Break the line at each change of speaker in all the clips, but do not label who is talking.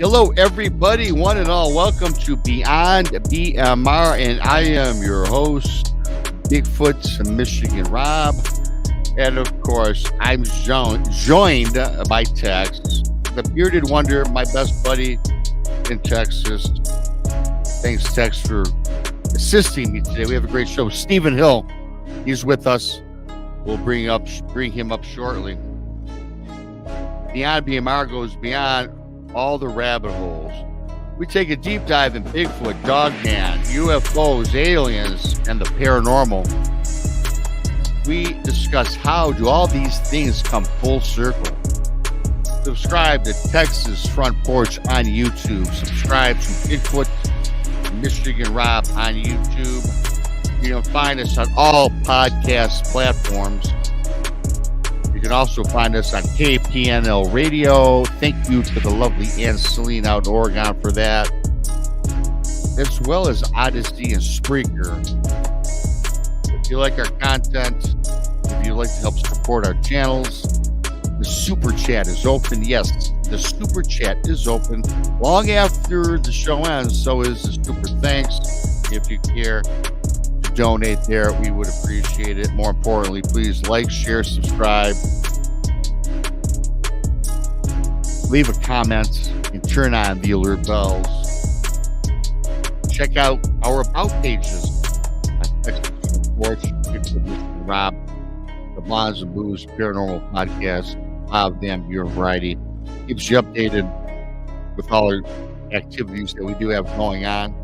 Hello, everybody, one and all. Welcome to Beyond BMR, and I am your host, Bigfoot, Michigan Rob. And of course, I'm joined by Tex, the bearded wonder, my best buddy in Texas. Thanks, Tex, for assisting me today. We have a great show. Stephen Hill, he's with us. We'll bring him up shortly. Beyond BMR goes beyond all the rabbit holes. We take a deep dive in Bigfoot, Dogman, UFOs, aliens, and the paranormal. We discuss how do all these things come full circle. Subscribe to Texas Front Porch on YouTube. Subscribe to Bigfoot, Michigan Rob on YouTube. You can find us on all podcast platforms. You can also find us on KPNL Radio. Thank you to the lovely Selene out in Oregon for that. As well as Odyssey and Spreaker. If you like our content, if you'd like to help support our channels, the Super Chat is open. Yes, the Super Chat is open long after the show ends. So is the Super Thanks. If you care to donate there, we would appreciate it. More importantly, please like, share, subscribe, leave a comment, and turn on the alert bells. Check out our About pages on Texas Porch, Rob, the Blondes and Booze Paranormal Podcast, Bob Van Buren Variety. Keeps you updated with all our activities that we do have going on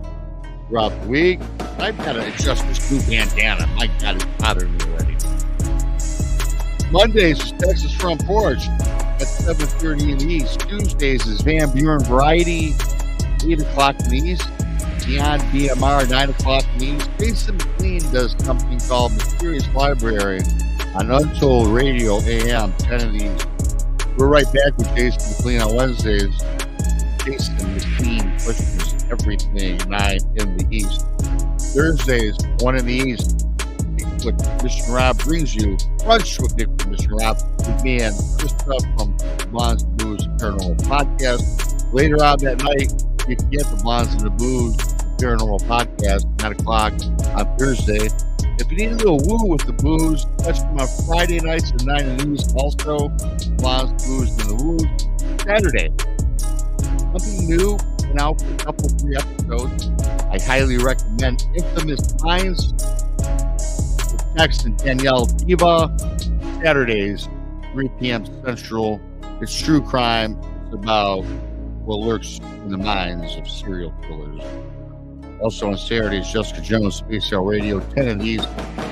throughout the week. I've got to adjust this new bandana. My God, it's bothering me already. Mondays is Texas Front Porch at 7:30 in the East. Tuesdays is Van Buren Variety, 8 o'clock in the East. Beyond BMR, 9 o'clock in the East. Jason McLean does something called Mysterious Library on Untold Radio AM, 10 in the East. We're right back with Jason McLean on Wednesdays. Jason McLean pushes everything 9 in the East. Thursdays, 1 in the East. Bigfoot Michigan Rob brings you Brunch with Bigfoot Michigan Rob with me and Christoph from the Blondes and Booze Paranormal Podcast. Later on that night, you can get the Blondes and the Booze Paranormal Podcast, 9 o'clock on Thursday. If you need a little woo with the booze, catch them on Friday nights at 9 in the East. Also, Blondes, Booze, and the Woo. Saturday, something new and out for a couple, 3 episodes. I highly recommend Infamous Minds with Tex and Danielle Diva. Saturdays, 3 p.m. Central. It's true crime. It's about what lurks in the minds of serial killers. Also on Saturdays, Jessica Jones, Space Hour Radio, 10 in the East.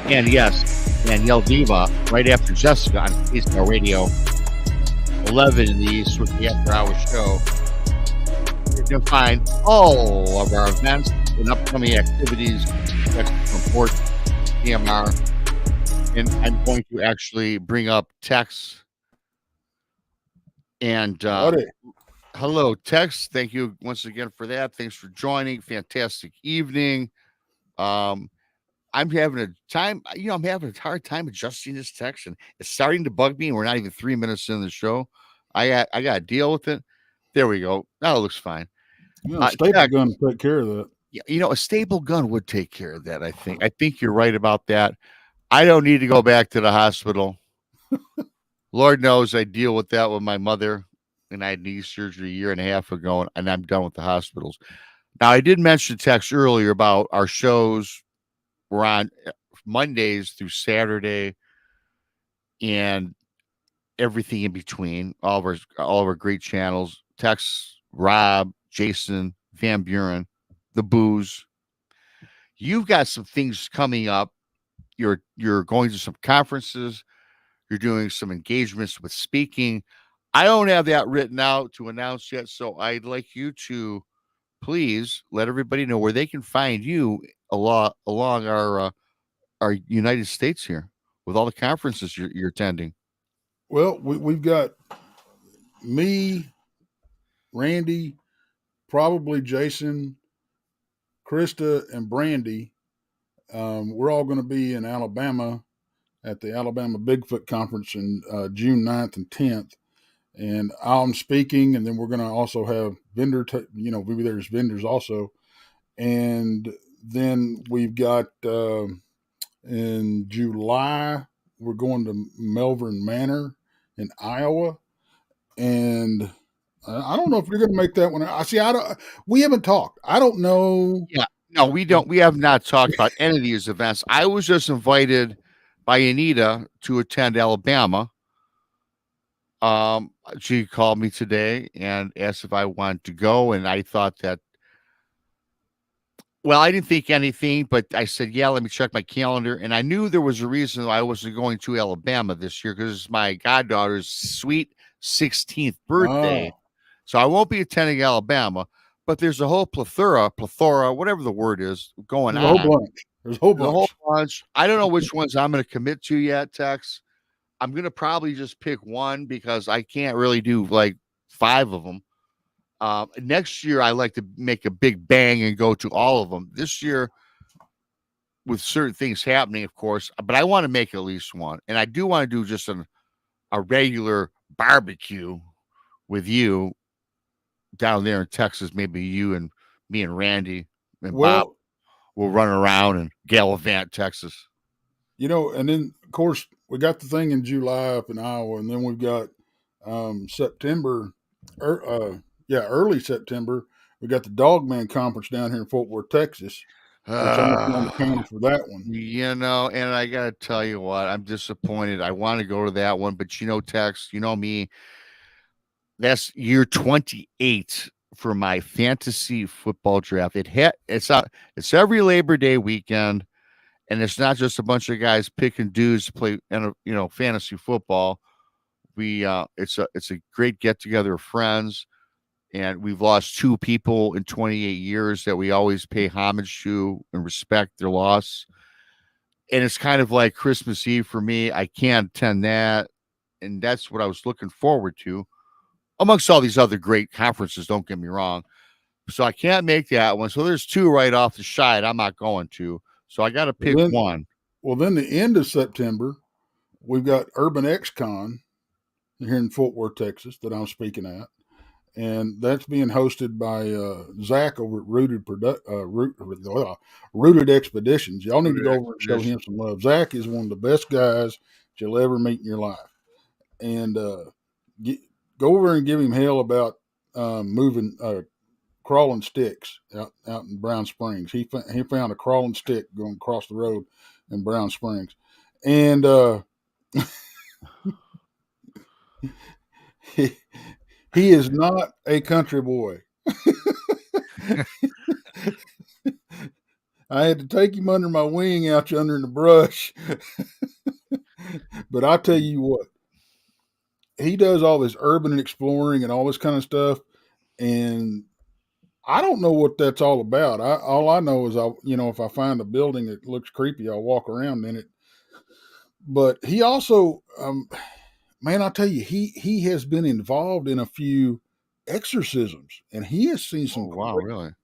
And yes, Danielle Diva, right after Jessica on Space Hour Radio, 11 in the East with the After Hours show. You can find all of our events and upcoming activities from Port PMR. And I'm going to actually bring up Tex. And hello, Tex. Thank you once again for that. Thanks for joining. Fantastic evening. I'm having a time, I'm having a hard time adjusting this text, and it's starting to bug me. And we're not even 3 minutes in the show. I got to deal with it. There we go. Now it looks fine.
A staple gun would take care of that.
Yeah, a staple gun would take care of that. I think you're right about that. I don't need to go back to the hospital. Lord knows I deal with that with my mother. And I had knee surgery a year and a half ago, and I'm done with the hospitals. Now, I did mention Tex earlier about our shows. We're on Mondays through Saturday, and everything in between. All of our great channels. Tex, Rob, Jason, Van Buren, the Booze. You've got some things coming up. You're going to some conferences. You're doing some engagements with speaking. I don't have that written out to announce yet, so I'd like you to please let everybody know where they can find you along our United States here with all the conferences you're attending.
Well, we've got me, Randy, probably Jason, Krista, and Brandy. We're all going to be in Alabama at the Alabama Bigfoot Conference in June 9th and 10th. and I'm speaking, and then we're going to also have maybe there's vendors also, and then we've got in July we're going to Melbourne Manor in Iowa, and I don't know if you're going to make that one. I see. I don't. We haven't talked. I don't know.
Yeah. No, we don't. We have not talked about any of these events. I was just invited by Anita to attend Alabama. She called me today and asked if I wanted to go, and I thought that. Well, I didn't think anything, but I said, "Yeah, let me check my calendar." And I knew there was a reason I wasn't going to Alabama this year because it's my goddaughter's sweet 16th birthday.
Oh,
So I won't be attending Alabama, but there's a whole plethora, whatever the word is, going
there's a whole
on.
bunch. There's a whole
The whole
bunch.
bunch. I don't know which ones I'm going to commit to yet, Tex. I'm going to probably just pick one because I can't really do like 5 of them. Next year, I like to make a big bang and go to all of them. This year, with certain things happening, of course, but I want to make at least one. And I do want to do just a regular barbecue with you down there in Texas. Maybe you and me and Randy and Bob
Well,
will run around and gallivant Texas.
and then of course we got the thing in July up in Iowa, and then we've got September, early September. We got the Dogman conference down here in Fort Worth, Texas, which I'm gonna be on the counter for that one.
And I got to tell you what, I'm disappointed. I want to go to that one, but Tex, you know me, that's year 28 for my fantasy football draft. It's every Labor Day weekend, and it's not just a bunch of guys picking dudes to play, fantasy football. It's a great get together of friends, and we've lost 2 people in 28 years that we always pay homage to and respect their loss. And it's kind of like Christmas Eve for me. I can't attend that, and that's what I was looking forward to, amongst all these other great conferences. Don't get me wrong. So I can't make that one. So there's 2 right off the shot I'm not going to. So I got to pick one.
Well, then the end of September, we've got Urban XCon here in Fort Worth, Texas, that I'm speaking at, and that's being hosted by Zach over at Rooted Expeditions. Y'all need to go over and show him some love. Zach is one of the best guys you'll ever meet in your life, and go over and give him hell about moving crawling sticks out in Brown Springs. He found a crawling stick going across the road in Brown Springs, and he is not a country boy. I had to take him under my wing out yonder in the brush. But I tell you what, he does all this urban exploring and all this kind of stuff, and I don't know what that's all about. All I know is if I find a building that looks creepy, I'll walk around in it. But he also, man, I tell you, he has been involved in a few exorcisms, and he has seen some.
Oh, wow, really?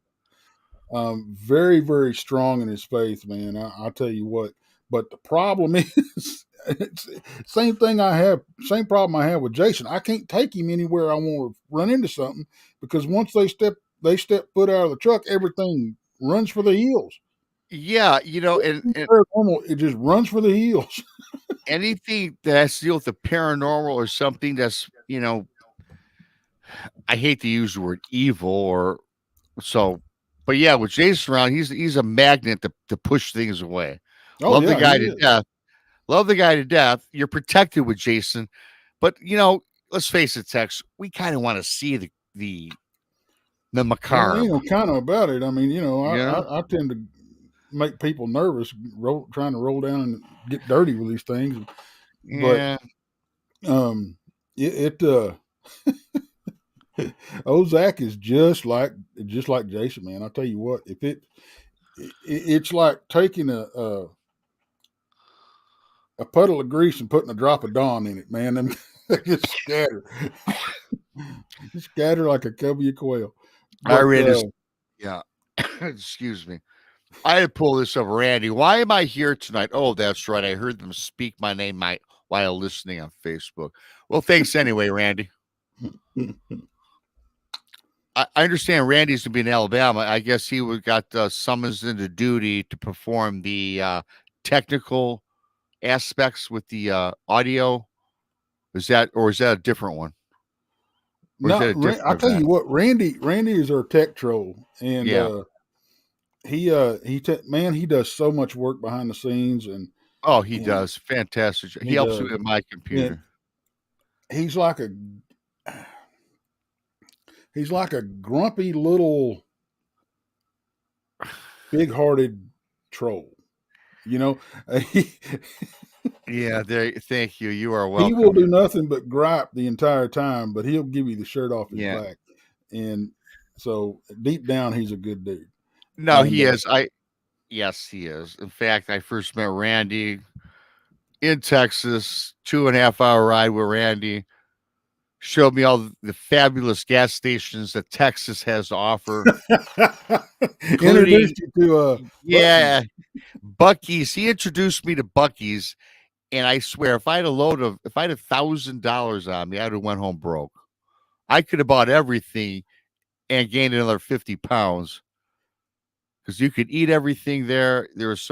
Very, very strong in his faith, man. I'll tell you what. But the problem is, it's same problem I have with Jason. I can't take him anywhere I want to run into something, because once they step foot out of the truck, everything runs for the hills.
Yeah, and
paranormal, it just runs for the hills.
anything that has to deal with the paranormal or something that's, I hate to use the word evil or so, but yeah, with Jason around, he's a magnet to push things away.
Oh,
Love
yeah,
the guy
he
to
is.
death. Love the guy to death. You're protected with Jason, but let's face it, Tex. We kind of want to see the
Well,
macabre.
kind of about it. I mean,
Yeah.
I tend to make people nervous, trying to roll down and get dirty with these things.
Yeah.
But Zach is just like Jason, man. I tell you what, if it's like taking a puddle of grease and putting a drop of Dawn in it, man. And they just scatter like a covey of quail. But,
I read this. Yeah. Excuse me. I had to pull this up, Randy. Why am I here tonight? Oh, that's right. I heard them speak my name while listening on Facebook. Well, thanks anyway, Randy. I understand Randy's to be in Alabama. I guess he got summons into duty to perform the technical aspects with the audio. Is that a different one? Or is that
No,
a different
I'll tell
event?
you what, Randy is our tech troll, and
Yeah.
he does so much work behind the scenes, and
Oh, he
and
does fantastic. He
he
helps me
does.
with my
And
computer.
he's like a grumpy little big-hearted troll. You know,
Yeah, there. Thank you. You are
he will do
welcome.
nothing but gripe the entire time, but he'll give you the shirt off his
Yeah.
back. And so deep down, he's a good dude.
No,
And
he is. Yes, he is. In fact, I first met Randy in Texas. 2.5 hour ride with Randy. Showed me all the fabulous gas stations that Texas has to offer, including
introduced you to Bucky.
yeah, Bucky's. He introduced me to Bucky's, and I swear, if I had $1,000 on me, I'd have went home broke. I could have bought everything and gained another 50 pounds because you could eat everything there. There's just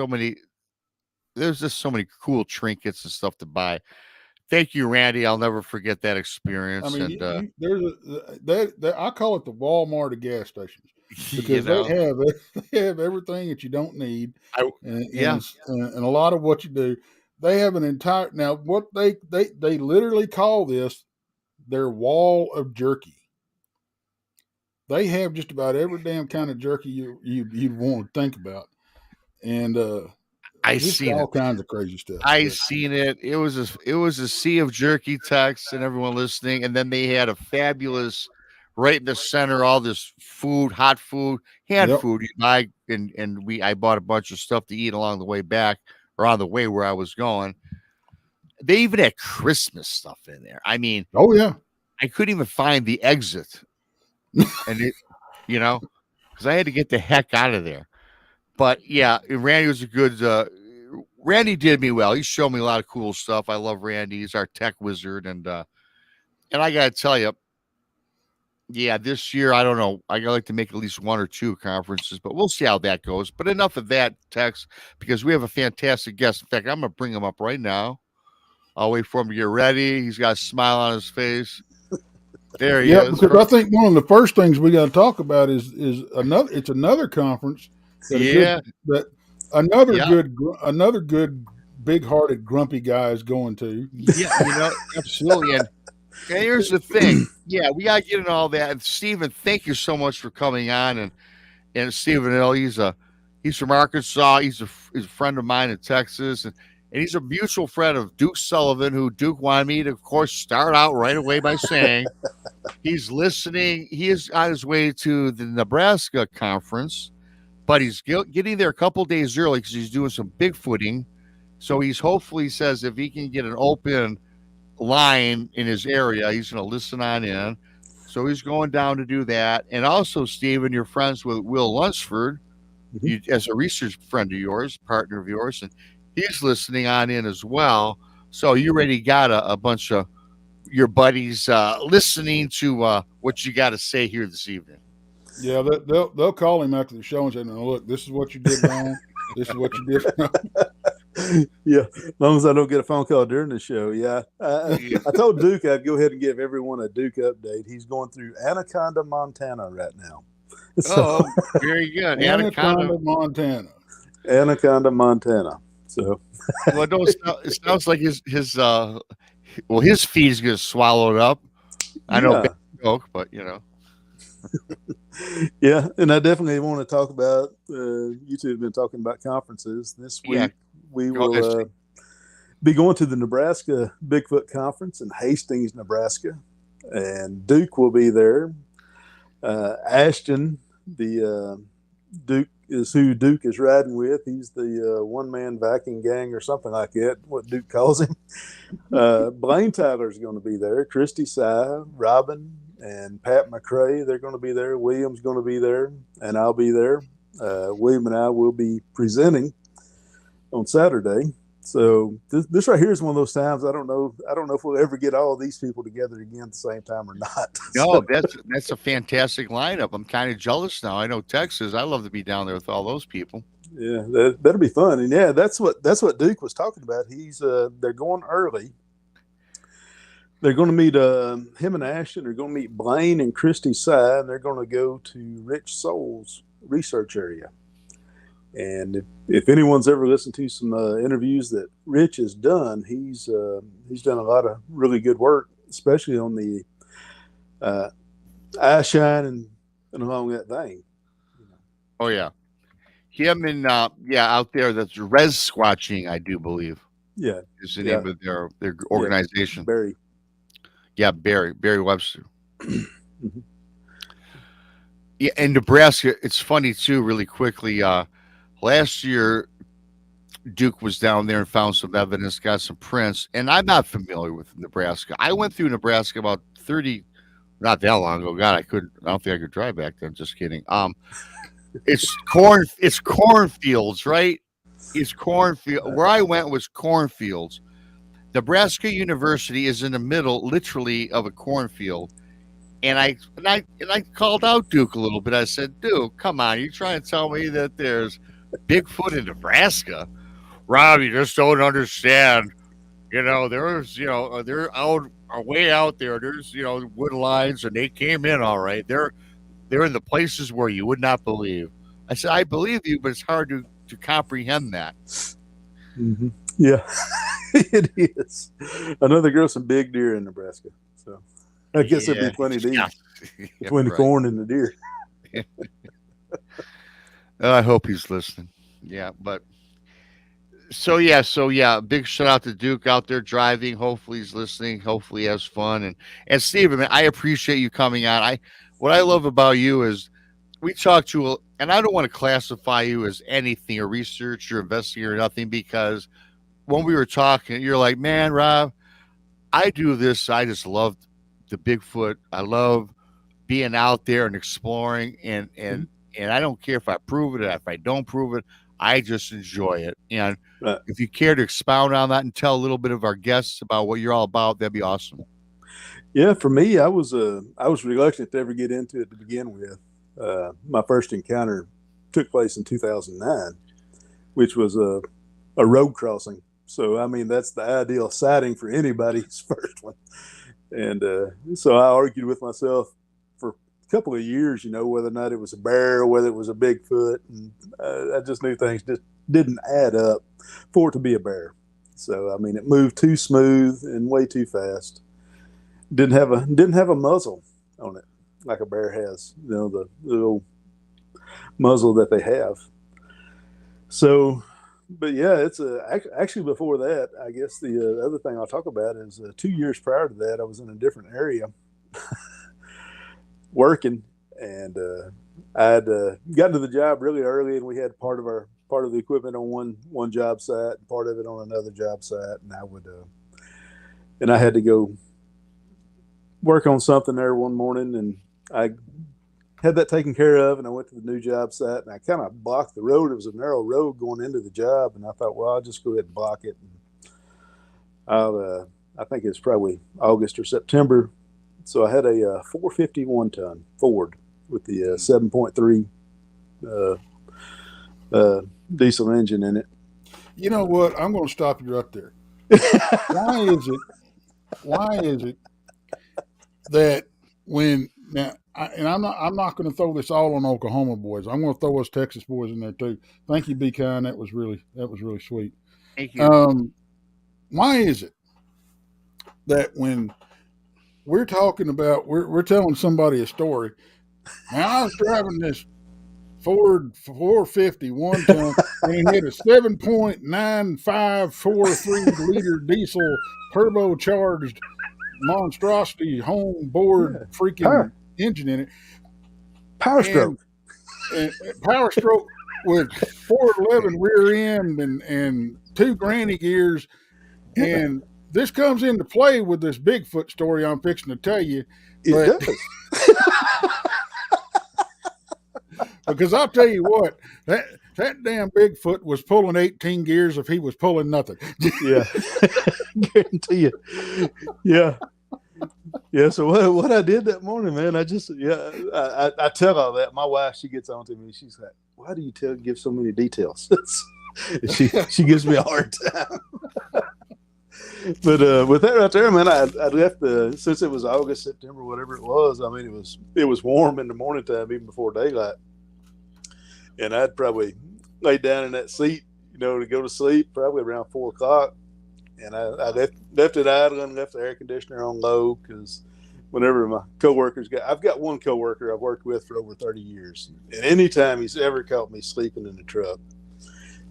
so many cool trinkets and stuff to buy. Thank you, Randy. I'll never forget that
I
experience.
mean,
And
there's I call it the Walmart of gas stations
you
because they
know,
have they have everything that you don't need,
I
and
yeah,
and a lot of what you do. They have an entire now what they literally call this their wall of jerky. They have just about every damn kind of jerky you'd want to think about, and
I
just
seen
all
it.
kinds of crazy stuff.
I
But
seen it. It was a sea of jerky texts and everyone listening, and then they had a fabulous right in the center, all this food, hot food, hand
yep,
food. I bought a bunch of stuff to eat along the way back or on the way where I was going. They even had Christmas stuff in there. I mean,
oh yeah,
I couldn't even find the exit, and because I had to get the heck out of there. But yeah, Randy was a good. Randy did me well. He showed me a lot of cool stuff. I love Randy. He's our tech wizard, and I gotta tell you, yeah, this year I don't know. I like to make at least one or two conferences, but we'll see how that goes. But enough of that, Tex, because we have a fantastic guest. In fact, I'm gonna bring him up right now. I'll wait for him to get ready. He's got a smile on his face. There he
yeah.
is.
Because I think one of the first things we got to talk about is another. It's another conference that
Yeah, yeah,
another good big-hearted grumpy guy is going to.
yeah. Absolutely. And here's the thing. Yeah, we gotta get into all that. And Stephen, thank you so much for coming on. And Stephen Hill, he's from Arkansas. He's a friend of mine in Texas, and he's a mutual friend of Duke Sullivan, who Duke wanted me to, of course, start out right away by saying he's listening. He is on his way to the Nebraska conference, but he's getting there a couple days early because he's doing some Bigfooting. So he's hopefully says if he can get an open line in his area, he's going to listen on in. So he's going down to do that. And also, Stephen, you're friends with Will Lunsford, as a research friend of yours, partner of yours, and he's listening on in as well. So you already got a bunch of your buddies listening to what you got to say here this evening.
Yeah, they'll call him after the show and say, "No, look, this is what you did wrong. This is what you did wrong."
Yeah, as long as I don't get a phone call during the show. Yeah, I told Duke I'd go ahead and give everyone a Duke update. He's going through Anaconda, Montana right now.
So, very good.
Anaconda, Montana.
Anaconda, Montana. So,
well, it sounds like his feed is going to swallow it up. I know, bad joke, but
Yeah, and I definitely want to talk about. You two have been talking about conferences this week.
Yeah.
We will be going to the Nebraska Bigfoot Conference in Hastings, Nebraska, and Duke will be there. Ashton, the Duke is who Duke is riding with. He's the one-man Viking gang or something like that, what Duke calls him. Blaine Tyler is going to be there. Christy Sy, Robin, and Pat McCrae, they're going to be there. William's going to be there, and I'll be there. William and I will be presenting on Saturday. So this right here is one of those times I don't know if we'll ever get all of these people together again at the same time or not.
No, that's a fantastic lineup. I'm kind of jealous now. I know Texas. I love to be down there with all those people.
Yeah, that'll be fun. And yeah, that's what Duke was talking about. He's they're going early. They're going to meet him and Ashton. They're going to meet Blaine and Christy Sy, and they're going to go to Rich Soul's research area. And if anyone's ever listened to some interviews that Rich has done, he's done a lot of really good work, especially on the eye shine and along that vein.
Oh yeah, him and out there. That's Res Squatching, I do believe.
Yeah,
is the name of their organization.
Barry.
Yeah, Barry Webster. Mm-hmm. Yeah, in Nebraska, it's funny too. Really quickly, last year, Duke was down there and found some evidence, got some prints, and I'm not familiar with Nebraska. I went through Nebraska about 30, not that long ago. God, I don't think I could drive back then. Just kidding. It's cornfields, right? It's cornfield. Where I went was cornfields. Nebraska University is in the middle, literally, of a cornfield. And I called out Duke a little bit. I said, Duke, come on, you trying to tell me that there's Bigfoot in Nebraska? Rob, you just don't understand. There's, they're way out there. There's, wood lines, and they came in all right. They're in the places where you would not believe. I said, I believe you, but it's hard to comprehend that.
Mm-hmm. Yeah, it is. I know they grow some big deer in Nebraska, so I guess there'd be plenty to eat between the corn and the deer.
I hope he's listening. Yeah, but so big shout out to Duke out there driving. Hopefully he's listening. Hopefully he has fun. And Steven, man, I appreciate you coming on. What I love about you is we talk to, and I don't want to classify you as anything, or research or investigator or nothing, because when we were talking, you're like, man, Rob, I do this. I just love the Bigfoot. I love being out there and exploring, and I don't care if I prove it or if I don't prove it. I just enjoy it. And if you care to expound on that and tell a little bit of our guests about what you're all about, that'd be awesome.
Yeah, for me, I was reluctant to ever get into it to begin with. My first encounter took place in 2009, which was a road crossing. So, I mean, that's the ideal sighting for anybody's first one. And so I argued with myself for a couple of years, whether or not it was a bear or whether it was a Bigfoot. And I just knew things just didn't add up for it to be a bear. So, I mean, it moved too smooth and way too fast. Didn't have a muzzle on it like a bear has, the little muzzle that they have. So, but yeah, it's actually before that, I guess the other thing I'll talk about is 2 years prior to that, I was in a different area working, and I'd gotten to the job really early, and we had part of the equipment on one job site and part of it on another job site, and I had to go work on something there one morning, and I had that taken care of, and I went to the new job site, and I kind of blocked the road. It was a narrow road going into the job, and I thought, well, I'll just go ahead and block it. And I think it's probably August or September. So I had a 451 ton Ford with the 7.3 diesel engine in it.
You know what? I'm going to stop you right there. Why is it that when now, I'm not going to throw this all on Oklahoma boys. I'm going to throw us Texas boys in there too. Thank you, Be Kind. That was really sweet.
Thank you.
Why is it that when we're talking about we're telling somebody a story? Now I was driving this Ford 450 one ton, and he had a 7.9543 liter diesel turbocharged monstrosity home board freaking engine in it.
Power stroke.
And power stroke with 411 rear end and two granny gears. And this comes into play with this Bigfoot story I'm fixing to tell you.
It does.
Because I'll tell you what, that damn Bigfoot was pulling 18 gears if he was pulling nothing.
Yeah. Guarantee you. Yeah. Yeah. So what I did that morning, man, I tell all that. My wife, she gets on to me. She's like, why do you give so many details? she gives me a hard time. But with that right there, man, I left since it was August, September, whatever it was. I mean, it was warm in the morning time, even before daylight. And I'd probably lay down in that seat, to go to sleep, probably around 4 o'clock. And I left it idling, left the air conditioner on low, because whenever my coworkers I've got one coworker I've worked with for over 30 years, and anytime he's ever caught me sleeping in the truck,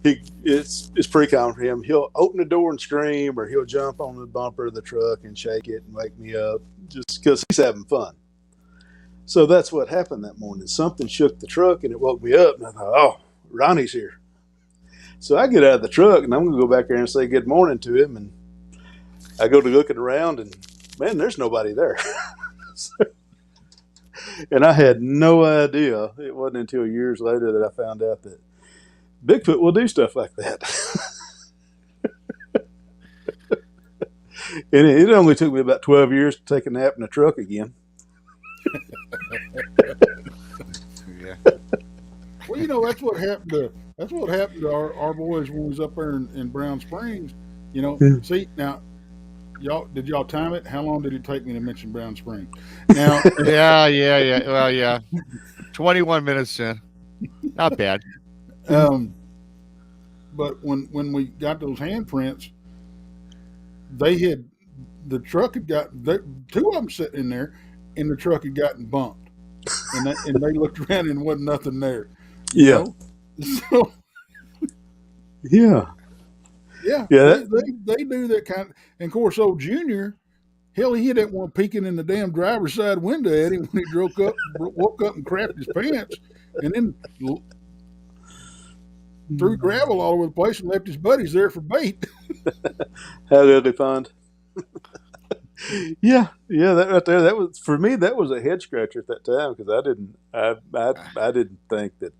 it's pretty common for him. He'll open the door and scream, or he'll jump on the bumper of the truck and shake it and wake me up, just because he's having fun. So that's what happened that morning. Something shook the truck and it woke me up, and I thought, oh, Ronnie's here. So I get out of the truck and I'm going to go back there and say good morning to him. And I go to looking around and, man, there's nobody there. And I had no idea. It wasn't until years later that I found out that Bigfoot will do stuff like that. And it only took me about 12 years to take a nap in the truck again.
Yeah. Well, that's what happened to our boys when we was up there in Brown Springs. See, now, did y'all time it? How long did it take me to mention Brown Springs? Now,
yeah. Well, yeah, 21 minutes in, not bad.
But when we got those handprints, the truck had two of them sitting in there, and the truck had gotten bumped, and they looked around and wasn't nothing there.
Yeah.
So,
yeah.
They do that kind of, and of course, old Junior, hell, he had that one peeking in the damn driver's side window at him when he woke up and crapped his pants, and then threw gravel all over the place and left his buddies there for bait.
How did they find? Yeah, that right there. That was, for me, that was a head scratcher at that time, because I didn't think that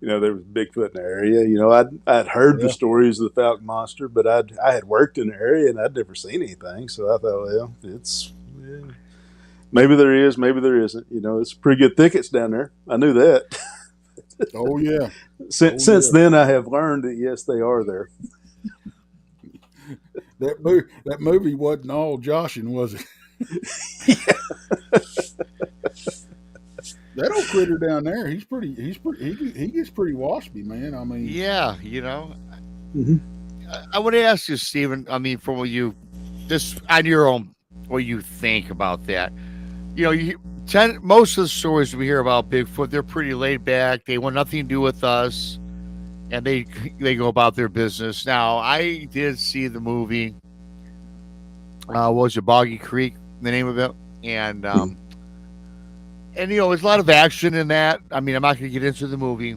there was Bigfoot in the area. I'd heard the stories of the Falcon Monster, but I had worked in the area and I'd never seen anything. So I thought, well, maybe there is, maybe there isn't. It's pretty good thickets down there. I knew that.
Oh yeah.
Since then, I have learned that yes, they are there.
That movie wasn't all joshing, was it?
Yeah.
That old critter down there, he gets pretty waspy, man. I mean,
yeah,
Mm-hmm.
I would ask you, Stephen. I mean, from what you just on your own, what you think about that. Most of the stories we hear about Bigfoot, they're pretty laid back. They want nothing to do with us, and they go about their business. Now, I did see the movie. What was it, Boggy Creek, the name of it, and there's a lot of action in that. I mean, I'm not going to get into the movie.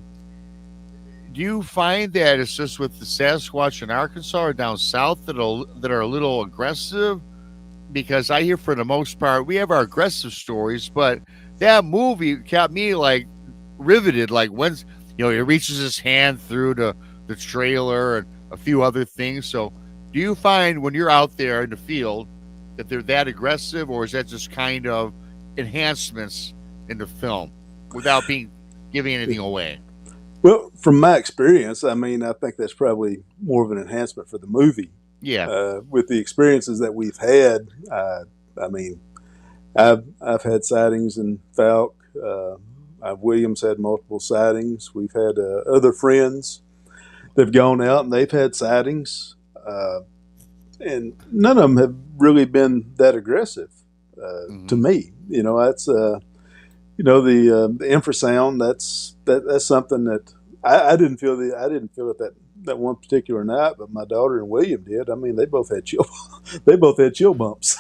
Do you find that it's just with the Sasquatch in Arkansas or down south that are a little aggressive? Because I hear, for the most part, we have our aggressive stories, but that movie kept me riveted. Like when he reaches his hand through the trailer and a few other things. So, do you find when you're out there in the field that they're that aggressive, or is that just kind of enhancements in the film without giving anything away?
Well, from my experience, I mean, I think that's probably more of an enhancement for the movie.
Yeah.
With the experiences that we've had, I mean, I've had sightings in Falk. Williams had multiple sightings. We've had other friends that've gone out and they've had sightings, and none of them have really been that aggressive to me. That's the infrasound. That's something that I didn't feel it that one particular night, but my daughter and William did. I mean, they both had chill bumps.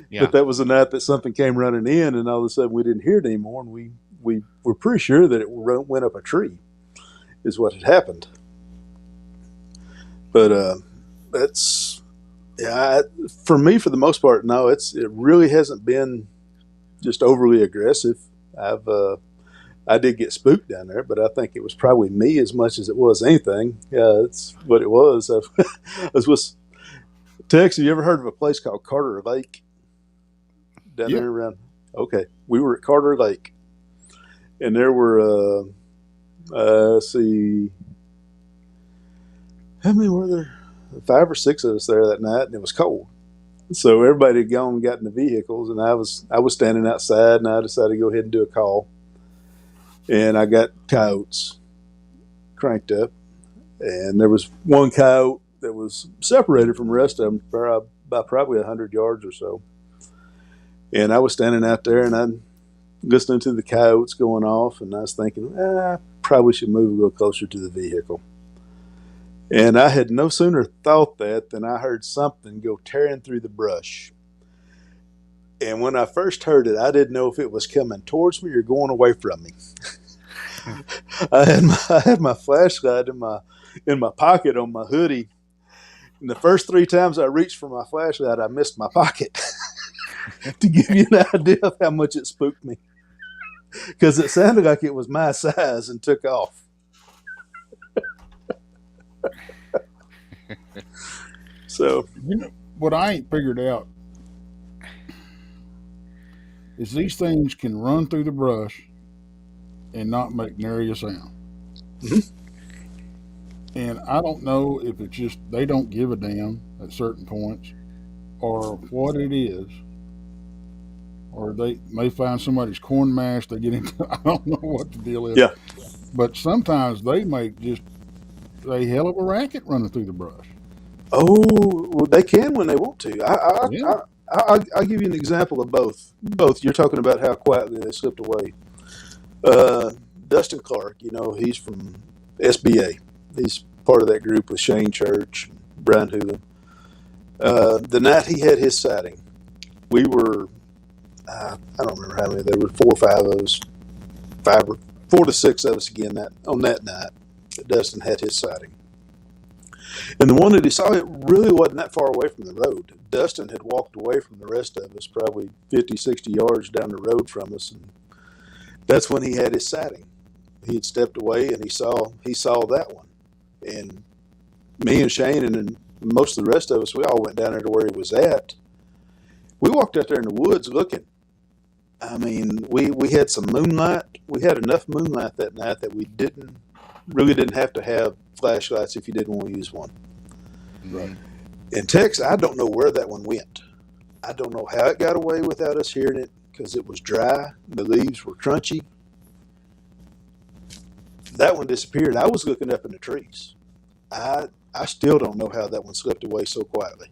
Yeah. But that was the night that something came running in, and all of a sudden we didn't hear it anymore, and we were pretty sure that it went up a tree, is what had happened. But for me, for the most part, no, it really hasn't been just overly aggressive. I did get spooked down there, but I think it was probably me as much as it was anything. Yeah, that's what it was. I was with Tex. Have you ever heard of a place called Carter Lake down there around? Okay, we were at Carter Lake, and there were let's see, how many were there? 5 or 6 of us there that night, and it was cold. So everybody had gone and got in the vehicles, and I was standing outside, and I decided to go ahead and do a call. And I got coyotes cranked up, and there was one coyote that was separated from the rest of them by probably 100 yards or so. And I was standing out there, and I'm listening to the coyotes going off, and I was thinking, probably should move a little closer to the vehicle. And I had no sooner thought that than I heard something go tearing through the brush. And when I first heard it, I didn't know if it was coming towards me or going away from me. I had my flashlight in my pocket on my hoodie. And the first 3 times I reached for my flashlight, I missed my pocket. To give you an idea of how much it spooked me. Because it sounded like it was my size and took off. So,
what I ain't figured out is these things can run through the brush and not make nary a sound.
Mm-hmm.
And I don't know if it's just they don't give a damn at certain points, or what it is, or they may find somebody's corn mash. They get into, I don't know what the deal is.
Yeah.
But sometimes they make just a hell of a racket running through the brush.
Oh, well, they can when they want to. I'll give you an example of both. You're talking about how quietly they slipped away. Dustin Clark, he's from SBA. He's part of that group with Shane Church, Brian Hoolan. The night he had his sighting, we were, I don't remember how many, there were 4 or 5 of us, 4 to 6 of us again on that night that Dustin had his sighting. And the one that he saw, it really wasn't that far away from the road. Dustin had walked away from the rest of us, probably 50, 60 yards down the road from us. And that's when he had his sighting. He had stepped away and he saw that one. And me and Shane and most of the rest of us, we all went down there to where he was at. We walked out there in the woods looking. I mean, we had some moonlight. We had enough moonlight that night that we really didn't have to have flashlights if you didn't want to use one.
Right.
In Texas, I don't know where that one went. I don't know how it got away without us hearing it, because it was dry. The leaves were crunchy. That one disappeared. I was looking up in the trees. I still don't know how that one slipped away so quietly.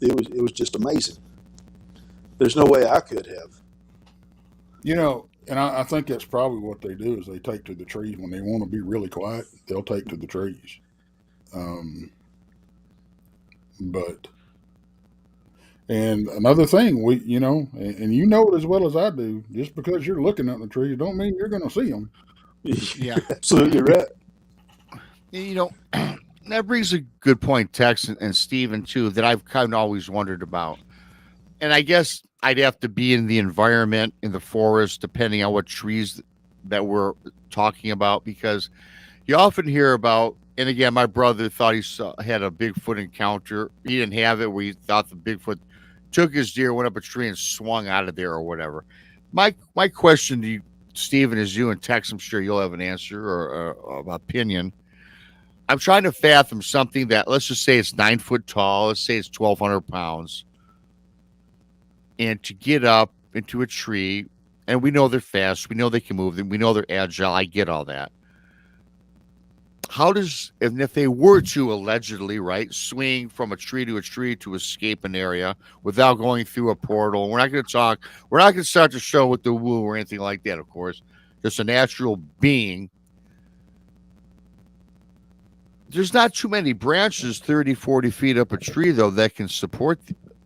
It was just amazing. There's no way I could have.
And I think that's probably what they do is they take to the trees when they want to be really quiet. They'll take to the trees. And another thing, and you know it as well as I do, just because you're looking at the trees don't mean you're going to see them.
Yeah, absolutely right.
That brings a good point, Tex and Steven, too, that I've kind of always wondered about. And I guess I'd have to be in the environment, in the forest, depending on what trees that we're talking about, because you often hear about, and again, my brother thought he had a Bigfoot encounter. He didn't have it where he thought the Bigfoot took his deer, went up a tree, and swung out of there or whatever. My question to you, Steven, is you and Tex, I'm sure you'll have an answer or opinion. I'm trying to fathom something that, let's just say it's 9 foot tall. Let's say it's 1,200 pounds. And to get up into a tree, and we know they're fast, we know they can move, we know they're agile, I get all that. And if they were to allegedly, right, swing from a tree to escape an area without going through a portal, we're not going to start the show with the woo or anything like that, of course, just a natural being. There's not too many branches 30, 40 feet up a tree, though, that can support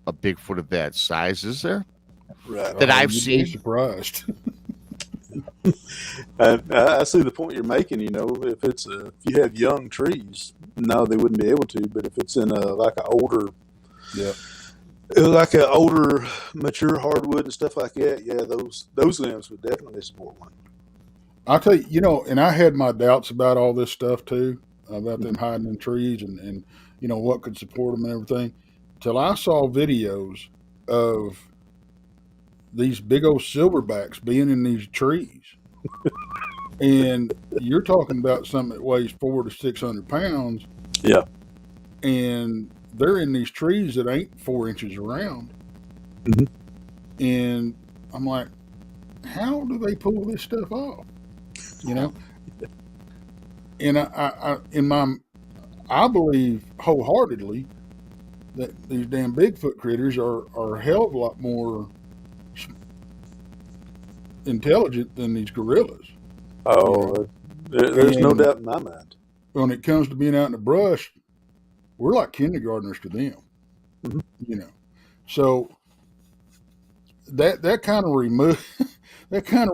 a Bigfoot of that size, is there?
Right.
That I've seen.
Surprised.
I see the point you're making. If you have young trees, no, they wouldn't be able to. But if it's in like an older mature hardwood and stuff like that, yeah, those limbs would definitely support one.
I'll tell you, and I had my doubts about all this stuff too, about them hiding in trees and what could support them and everything, till I saw videos of these big old silverbacks being in these trees. And you're talking about something that weighs 400 to 600 pounds.
Yeah.
And they're in these trees that ain't 4 inches around.
Mm-hmm.
And I'm like, how do they pull this stuff off? And I believe wholeheartedly that these damn Bigfoot critters are a hell of a lot more intelligent than these gorillas.
Oh, there's no doubt in my mind.
When it comes to being out in the brush, we're like kindergartners to them. Mm-hmm. So that kind of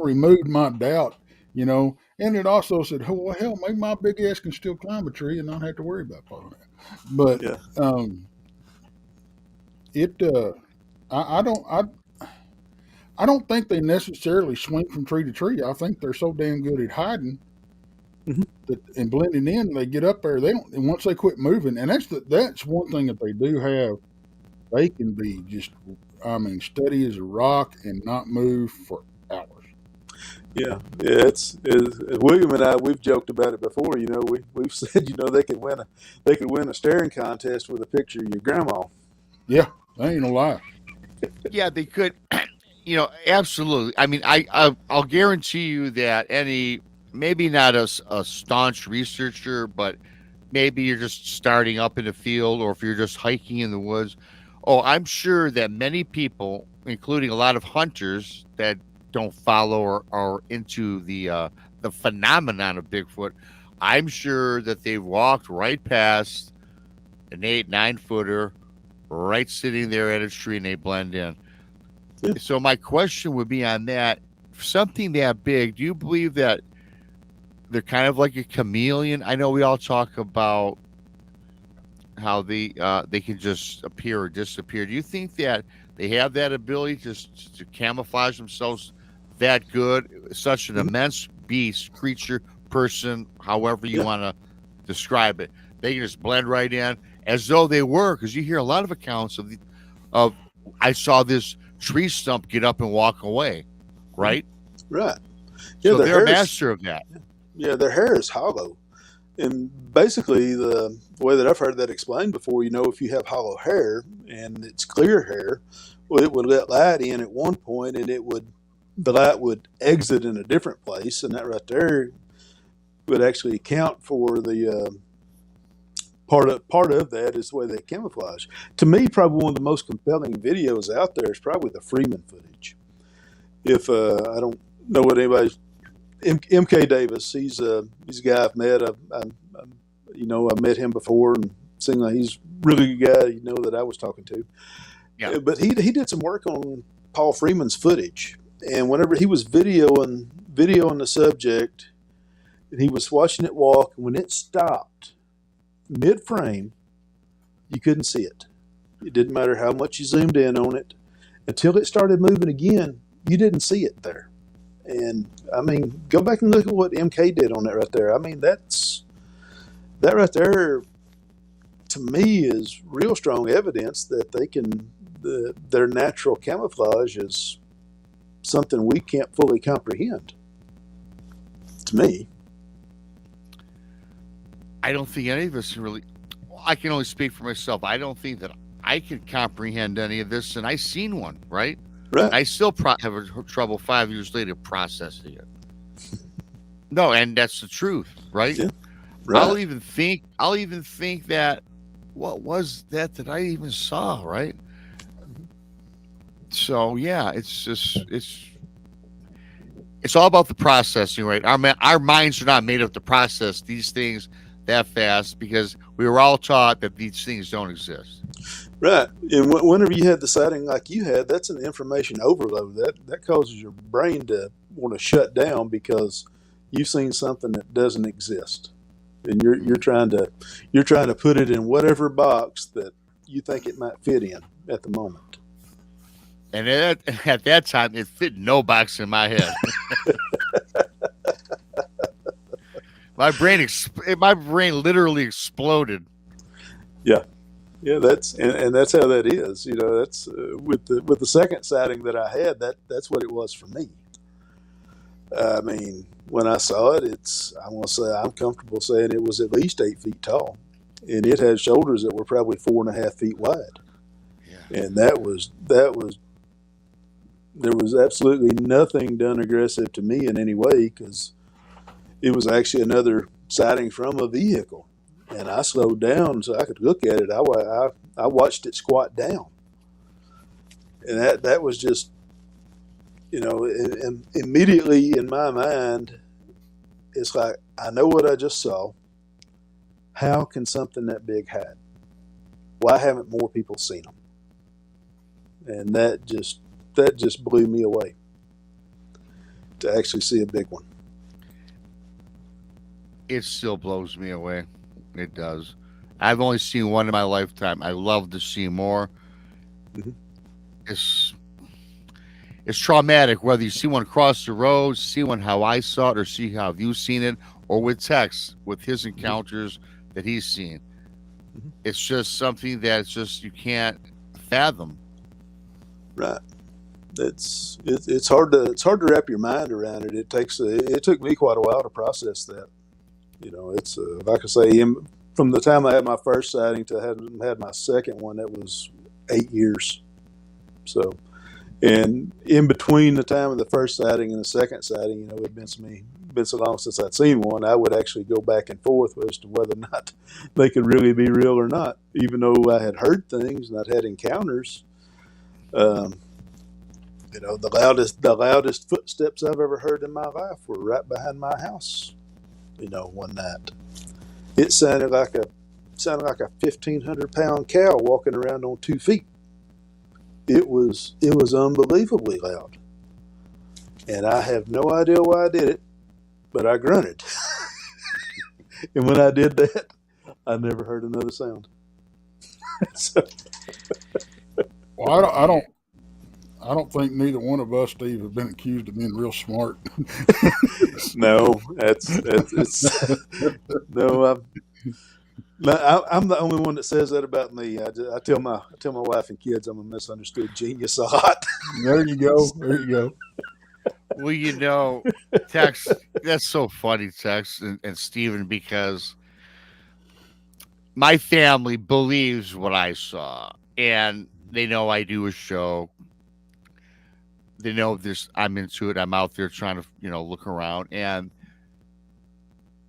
removed my doubt, and it also said, oh well, hell, maybe my big ass can still climb a tree and not have to worry about falling out. But I don't think they necessarily swing from tree to tree. I think they're so damn good at hiding that, and blending in. They get up there, and once they quit moving, and that's one thing that they do have. They can be just, steady as a rock and not move for hours.
Yeah. It's William and I. We've joked about it before. We've said they could win a staring contest with a picture of your grandma.
Yeah, that ain't no lie.
Yeah, they could. Absolutely. I mean, I'll guarantee you that maybe not a staunch researcher, but maybe you're just starting up in the field, or if you're just hiking in the woods. Oh, I'm sure that many people, including a lot of hunters that don't follow or are into the phenomenon of Bigfoot, I'm sure that they've walked right past an 8-9 footer, right sitting there at a tree, and they blend in. Yeah. So my question would be on that: something that big, do you believe that they're kind of like a chameleon? I know we all talk about how they can just appear or disappear. Do you think that they have that ability just to camouflage themselves that good? Such an immense beast, creature, person, however you want to describe it, they can just blend right in as though they were. Because you hear a lot of accounts of I saw this tree stump get up and walk away, right?
Right. Yeah,
so they're a master of that.
Yeah, their hair is hollow. And basically, the way that I've heard that explained before, if you have hollow hair and it's clear hair, well, it would let light in at one point, and the light would exit in a different place, and that right there would actually account for the part of that is the way they camouflage. To me, probably one of the most compelling videos out there is probably the Freeman footage. If I don't know what anybody's MK Davis, he's a guy I've met. I've met him before, and seemed like he's a really good guy. That I was talking to. Yeah. But he did some work on Paul Freeman's footage, and whenever he was videoing the subject, and he was watching it walk, and when it stopped mid-frame, you couldn't see it. It didn't matter how much you zoomed in on it, until it started moving again. You didn't see it there. And go back and look at what MK did on that right there. That right there, to me, is real strong evidence that they can. Their natural camouflage is something we can't fully comprehend. To me,
I don't think any of us really. I can only speak for myself. I don't think that I can comprehend any of this, and I've seen one, right?
Right.
I still have trouble 5 years later processing it. No, and that's the truth, right?
Yeah. Right.
I'll even think that, what was that I even saw, right? So yeah, it's all about the processing, right? Our minds are not made up to process these things that fast, because we were all taught that these things don't exist.
Right. And whenever you had the sighting like you had, that's an information overload. That causes your brain to want to shut down because you've seen something that doesn't exist, and you're trying to put it in whatever box that you think it might fit in at the moment.
And at that time, it fit no box in my head. My brain literally exploded.
Yeah, that's and that's how that is. You know, that's with the second sighting that I had. That's what it was for me. I mean, when I saw it, I'm comfortable saying it was at least 8 feet tall, and it had shoulders that were probably 4.5 feet wide. Yeah. And there was absolutely nothing done aggressive to me in any way, because it was actually another sighting from a vehicle, and I slowed down so I could look at it. I watched it squat down, and that was just, you know, and immediately in my mind, it's like, I know what I just saw. How can something that big hide? Why haven't more people seen them? And that just blew me away, to actually see a big one.
It still blows me away. It does. I've only seen one in my lifetime. I love to see more. Mm-hmm. It's traumatic, whether you see one across the road, see one how I saw it, or see how you've seen it, or with Tex, with his encounters that he's seen. Mm-hmm. It's just something that you can't fathom. Right.
It's hard to wrap your mind around it. It took me quite a while to process that. You know, it's like I say, from the time I had my first sighting to had my second one, that was 8 years. So, and in between the time of the first sighting and the second sighting, you know, it'd been so long since I'd seen one, I would actually go back and forth as to whether or not they could really be real or not. Even though I had heard things and I'd had encounters, you know, the loudest footsteps I've ever heard in my life were right behind my house. You know, one night, it sounded like a 1,500-pound cow walking around on 2 feet. It was unbelievably loud, and I have no idea why I did it, but I grunted. And when I did that, I never heard another sound. So.
Well, I don't think neither one of us, Steve, have been accused of being real smart.
No, no. I'm the only one that says that about me. I tell my wife and kids I'm a misunderstood genius a lot.
There you go.
Well, you know, Tex, that's so funny, Tex and Steven, because my family believes what I saw, and they know I do a show. They know I'm into it. I'm out there trying to, you know, look around, and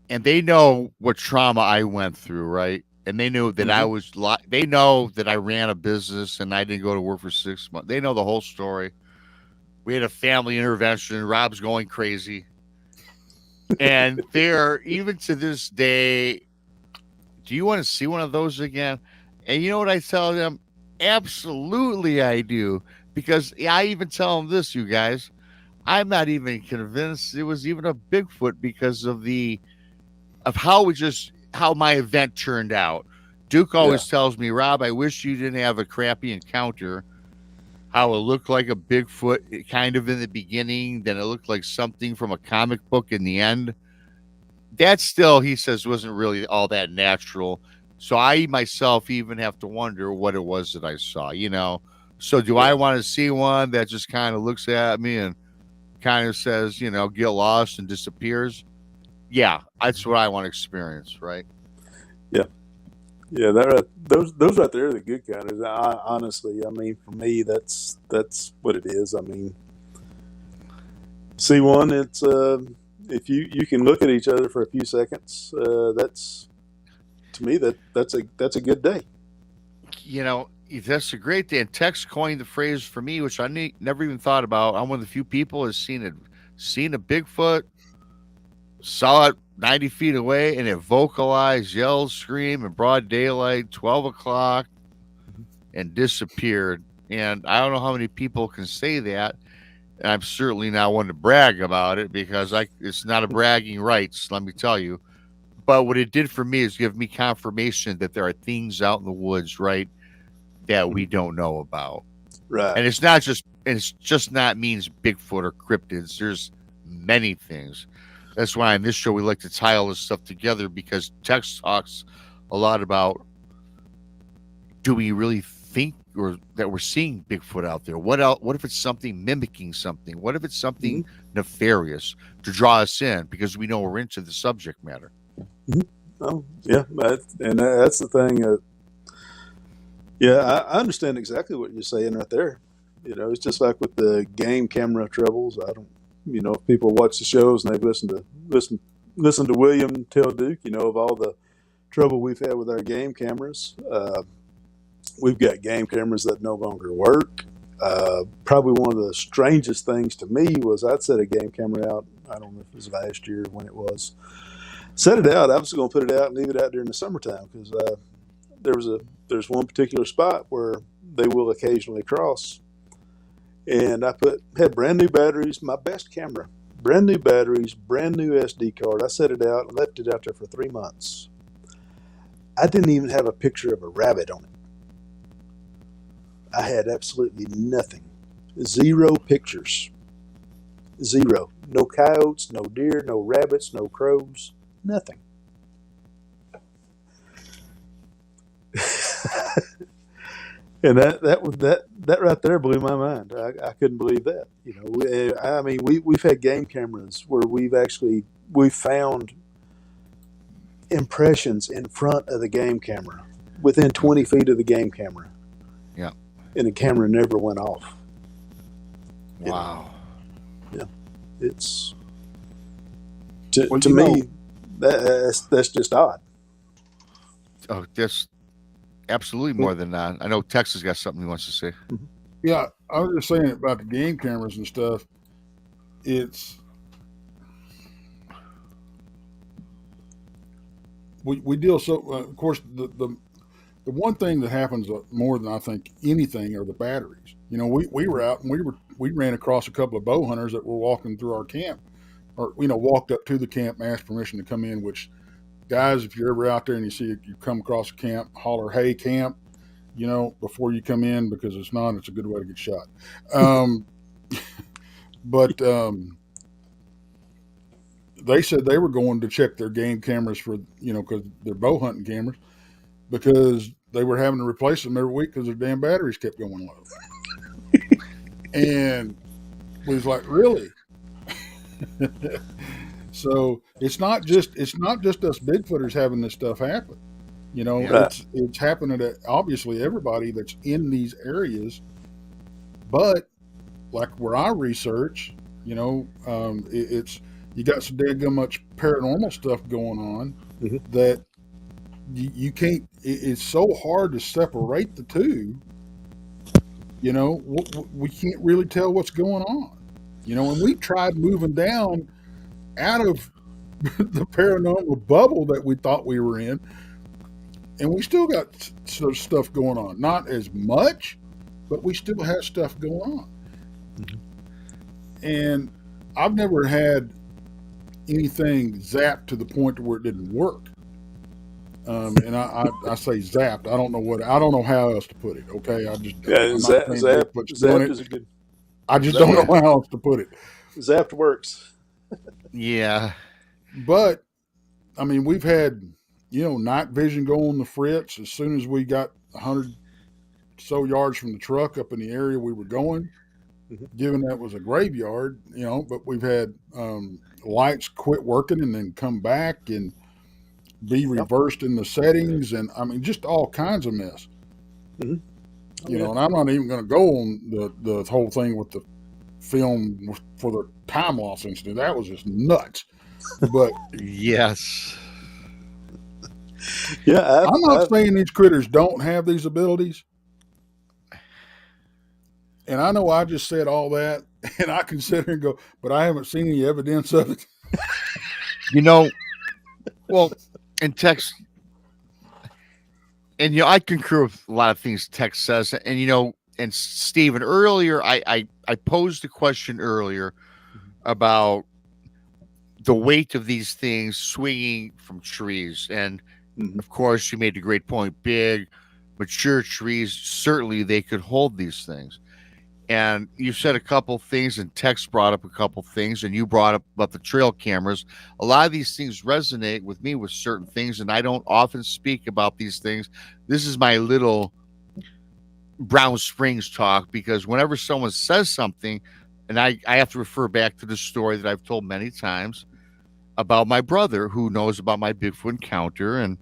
they know what trauma I went through, right? And they knew that they know that I ran a business and I didn't go to work for 6 months. They know the whole story. We had a family intervention. Rob's going crazy. And they're, even to this day, do you want to see one of those again? And you know what I tell them? Absolutely I do. Because I even tell them this, you guys, I'm not even convinced it was even a Bigfoot because of how my event turned out. Duke always tells me, Rob, I wish you didn't have a crappy encounter. How it looked like a Bigfoot kind of in the beginning, then it looked like something from a comic book in the end. That still, he says, wasn't really all that natural. So I myself even have to wonder what it was that I saw, you know. So do I want to see one that just kind of looks at me and kind of says, you know, get lost and disappears? Yeah, that's what I want to experience, right?
Yeah. Yeah, those right there are the good kind. Honestly, I mean, for me, that's what it is. I mean, see one, it's if you can look at each other for a few seconds, that's, to me, that's a good day.
You know, that's a great day. And Tex coined the phrase for me, which I never even thought about. I'm one of the few people who's seen a Bigfoot, saw it 90 feet away, and it vocalized, yelled, screamed in broad daylight, 12 o'clock, and disappeared. And I don't know how many people can say that. And I'm certainly not one to brag about it, because it's not a bragging rights, let me tell you. But what it did for me is give me confirmation that there are things out in the woods, right, that we don't know about.
Right.
And it's just not means Bigfoot or cryptids. There's many things. That's why on this show we like to tie all this stuff together, because Tex talks a lot about, do we really think or that we're seeing Bigfoot out there? What else? What if it's something mimicking something? What if it's something nefarious to draw us in, because we know we're into the subject matter?
Oh, yeah, and that's the thing. Yeah, I understand exactly what you're saying right there. You know, it's just like with the game camera troubles. I don't, you know, if people watch the shows and they've listened to William tell Duke, you know, of all the trouble we've had with our game cameras. We've got game cameras that no longer work. Probably one of the strangest things to me was I'd set a game camera out. I don't know if it was last year or when it was. Set it out. I was going to put it out and leave it out during the summertime because there's one particular spot where they will occasionally cross. And I had brand new batteries, my best camera, brand new batteries, brand new SD card. I set it out and left it out there for 3 months. I didn't even have a picture of a rabbit on it. I had absolutely nothing. 0 pictures. 0. No coyotes, no deer, no rabbits, no crows, nothing. And that right there blew my mind. I couldn't believe that. You know, I mean, we've had game cameras where we've found impressions in front of the game camera, within 20 feet of the game camera.
Yeah.
And the camera never went off.
Wow.
Yeah. It's to me that's just odd.
Oh, that's absolutely more than that. I know Tex has got something he wants to say.
Yeah, I was just saying about the game cameras and stuff. It's we deal so of course the one thing that happens more than I think anything are the batteries. You know, we were out and we ran across a couple of bow hunters that were walking through our camp, or walked up to the camp and asked permission to come in. Which, guys, if you're ever out there and you come across a camp, holler, "Hey, camp," before you come in, because it's a good way to get shot. But they said they were going to check their game cameras for, because they're bow hunting cameras, because they were having to replace them every week because their damn batteries kept going low. And we was like, really? So it's not just us Bigfooters having this stuff happen. It's happening to obviously everybody that's in these areas. But like where I research, it's you got so damn much paranormal stuff going on that you can't. It's so hard to separate the two. We can't really tell what's going on. And we tried moving down out of the paranormal bubble that we thought we were in, and we still got some stuff going on. Not as much, but we still have stuff going on. And I've never had anything zapped to the point to where it didn't work. And I say zapped. I don't know how else to put it. Okay,
zapped is a good.
I just don't know how else to put it.
Zapped works.
Yeah,
but I mean, we've had night vision go on the fritz as soon as we got 100 so yards from the truck up in the area we were going. Given that was a graveyard, but we've had lights quit working and then come back and be reversed in the settings, and I mean just all kinds of mess. And I'm not even going to go on the whole thing with the film for the time loss incident. That was just nuts. But
yes,
I'm not saying these critters don't have these abilities. And I know I just said all that, and I can sit here and go, but I haven't seen any evidence of it.
Well, and Tex, and I concur with a lot of things Tex says, and and Stephen, earlier I posed a question earlier about the weight of these things swinging from trees, and of course you made a great point. Big, mature trees, certainly they could hold these things. And you said a couple things, and Tex brought up a couple things, and you brought up about the trail cameras. A lot of these things resonate with me with certain things, and I don't often speak about these things. This is my little Brown Springs talk, because whenever someone says something, and I have to refer back to the story that I've told many times about my brother who knows about my Bigfoot encounter, and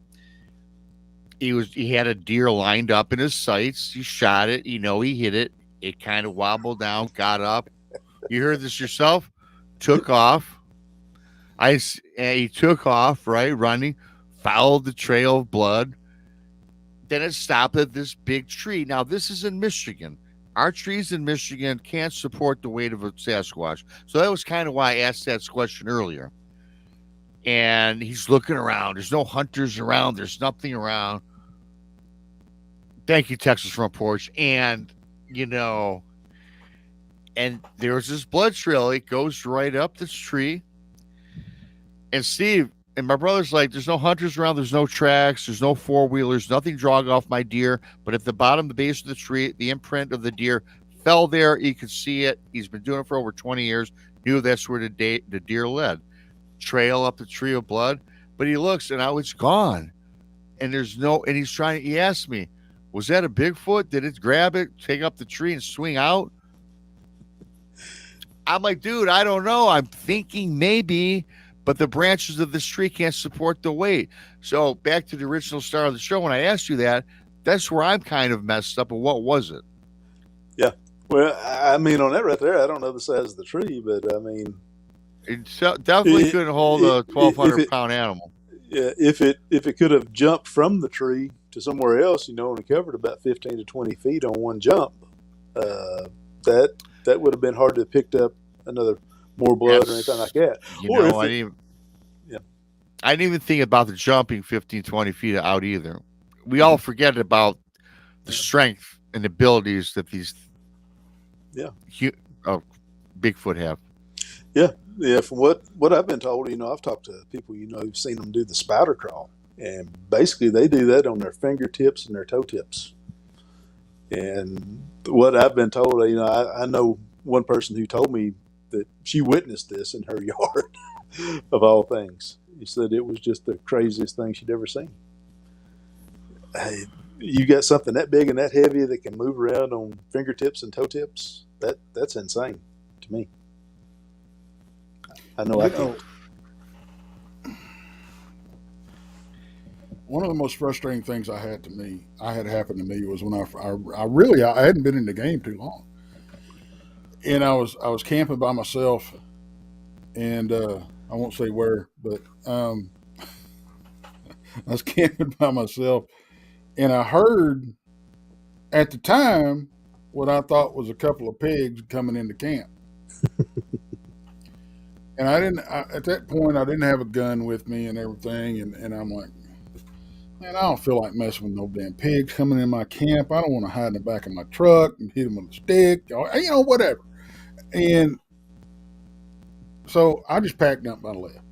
he had a deer lined up in his sights. He shot it, he hit it. It kind of wobbled down, got up. You heard this yourself? Took off. He took off, right, running, followed the trail of blood. Then it stopped at this big tree. Now, this is in Michigan. Our trees in Michigan can't support the weight of a Sasquatch. So that was kind of why I asked that question earlier. And he's looking around. There's no hunters around. There's nothing around. Thank you, Texas Front Porch. And and there's this blood trail. It goes right up this tree. And Steve and my brother's like, there's no hunters around. There's no tracks. There's no four-wheelers. Nothing dragging off my deer. But at the bottom, the base of the tree, the imprint of the deer fell there. You could see it. He's been doing it for over 20 years. Knew that's where the deer led. Trail up the tree of blood. But he looks, and now it's gone. And he asked me, was that a Bigfoot? Did it grab it, take up the tree, and swing out? I'm like, dude, I don't know. I'm thinking maybe, but the branches of this tree can't support the weight. So back to the original start of the show, when I asked you that, that's where I'm kind of messed up. And what was it?
Yeah. Well, I mean, on that right there, I don't know the size of the tree, but I mean,
it definitely couldn't hold a 1,200-pound animal.
Yeah, if it could have jumped from the tree to somewhere else, and covered about 15 to 20 feet on one jump, that would have been hard to have picked up more blood or anything like that.
I didn't even think about the jumping 15, 20 feet out either. We all forget about the strength and abilities that these Bigfoot have.
Yeah. From what I've been told, I've talked to people, who've seen them do the spider crawl, and basically they do that on their fingertips and their toe tips. And what I've been told, I know one person who told me that she witnessed this in her yard, of all things. He said it was just the craziest thing she'd ever seen. Hey, you got something that big and that heavy that can move around on fingertips and toe tips? That's insane to me. I know I can't.
One of the most frustrating things I had happen to me was when I hadn't been in the game too long, and I was camping by myself, and I won't say where, but I was camping by myself, and I heard at the time what I thought was a couple of pigs coming into camp. And at that point, I didn't have a gun with me and everything. And I'm like, man, I don't feel like messing with no damn pigs coming in my camp. I don't want to hide in the back of my truck and hit them with a stick, whatever. And so I just packed up my left.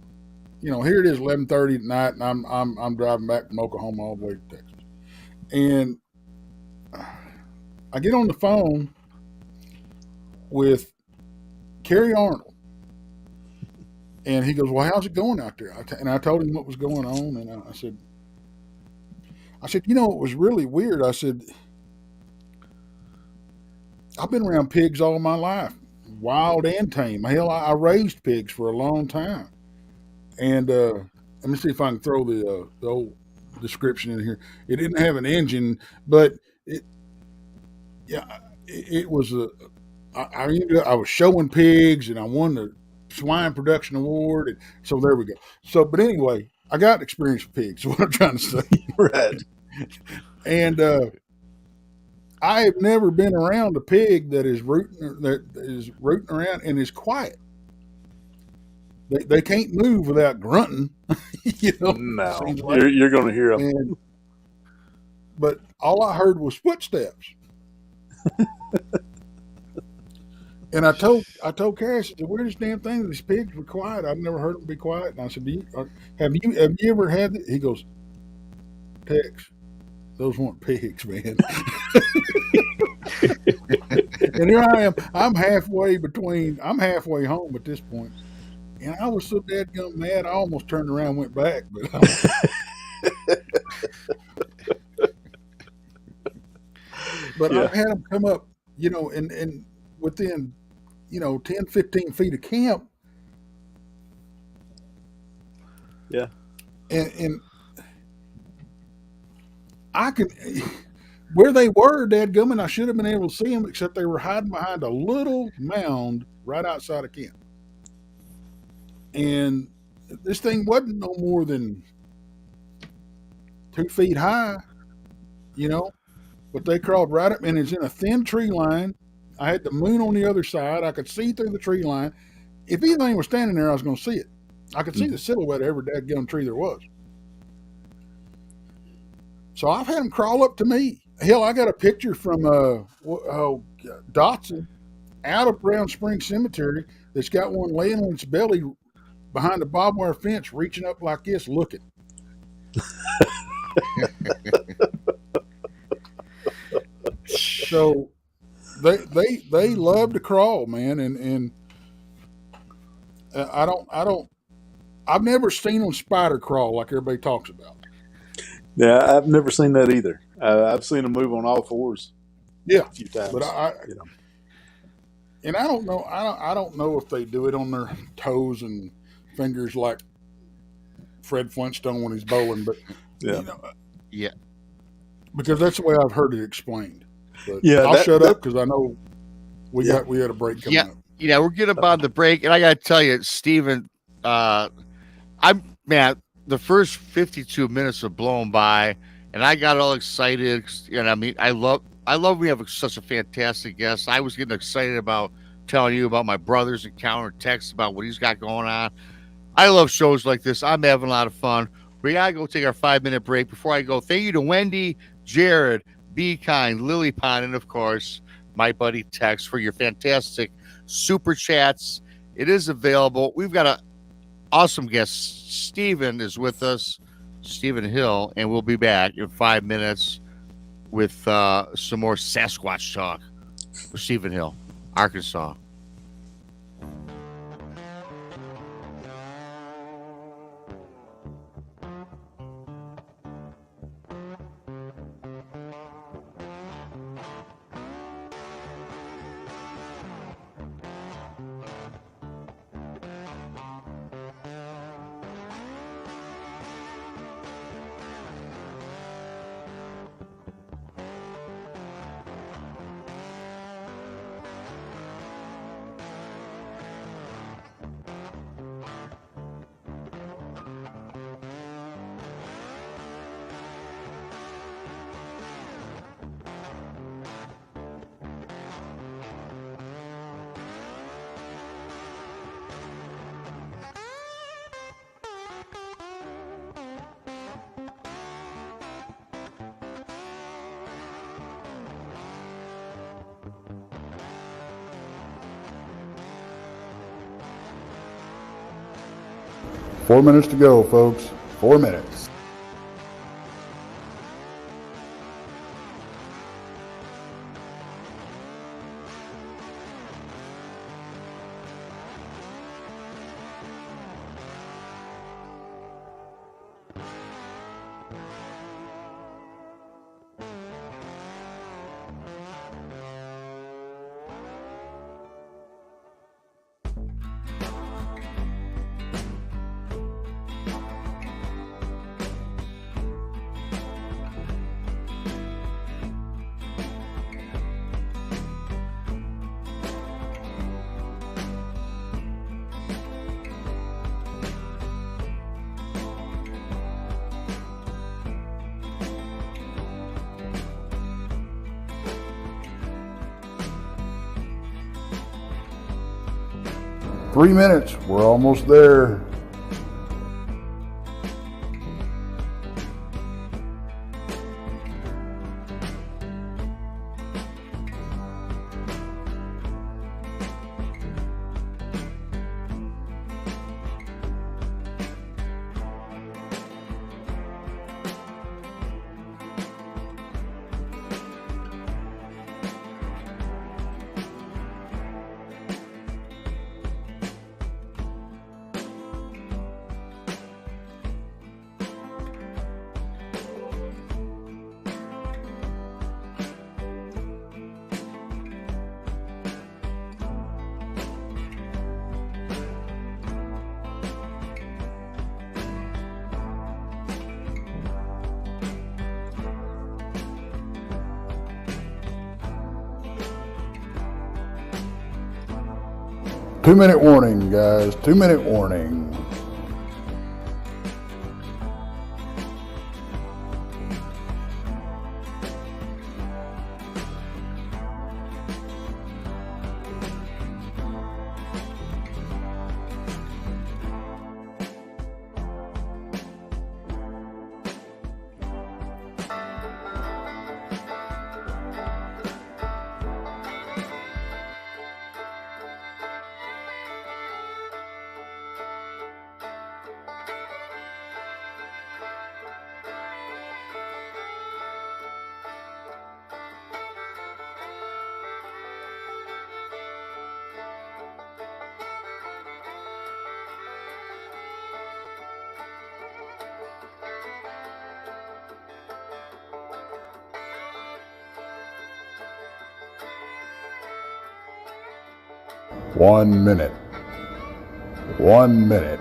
Here it is, 11:30 at night, and I'm driving back from Oklahoma all the way to Texas. And I get on the phone with Kerry Arnold. And he goes, well, how's it going out there? And I told him what was going on. And I said, it was really weird. I said, I've been around pigs all my life, wild and tame. Hell, I raised pigs for a long time. And let me see if I can throw the old description in here. It didn't have an engine, but it was I was showing pigs, and I won the Swine Production Award, and so there we go. So, but anyway, I got experience with pigs. Is what I'm trying to say.
Right.
And I have never been around a pig that is rooting around and is quiet. They can't move without grunting.
No, you're going to hear them.
But all I heard was footsteps. And I told Carrie, I said, the weirdest damn thing, these pigs were quiet. I've never heard them be quiet. And I said, have you ever had it? He goes, Tex, those weren't pigs, man. And here I am. I'm halfway home at this point. And I was so dadgum mad, I almost turned around and went back. But
Yeah.
I've had them come up, and within, 10, 15 feet of camp.
Yeah.
And I could, where they were, dadgummit, I should have been able to see them, except they were hiding behind a little mound right outside of camp. And this thing wasn't no more than 2 feet high, but they crawled right up, and it's in a thin tree line. I had the moon on the other side. I could see through the tree line. If anything was standing there, I was going to see it. I could see the silhouette of every dadgum tree there was. So I've had them crawl up to me. Hell, I got a picture from Dotson out of Brown Springs Cemetery that's got one laying on its belly behind a barbed wire fence, reaching up like this, looking. So they love to crawl, man, and I've never seen them spider crawl like everybody talks about.
Yeah, I've never seen that either. I've seen them move on all fours.
Yeah,
a few times.
But and I don't know. I don't know if they do it on their toes and fingers like Fred Flintstone when he's bowling, but
yeah,
because that's the way I've heard it explained. But
yeah,
I'll shut up because I know we had a break coming up.
Yeah, we're getting up on the break, and I got to tell you, Stephen, the first 52 minutes have blown by, and I got all excited. And I mean, I love we have such a fantastic guest. I was getting excited about telling you about my brother's encounter, text about what he's got going on. I love shows like this. I'm having a lot of fun. We got to go take our 5-minute break. Before I go, thank you to Wendy, Jared, Be Kind, Lily Pond, and of course, my buddy Tex for your fantastic super chats. It is available. We've got an awesome guest. Stephen is with us, Stephen Hill, and we'll be back in 5 minutes with some more Sasquatch talk with Stephen Hill, Arkansas.
Four minutes to go, folks. 4 minutes. Three minutes. We're almost there. 2-minute warning, guys. 2-minute warning. One minute. 1 minute.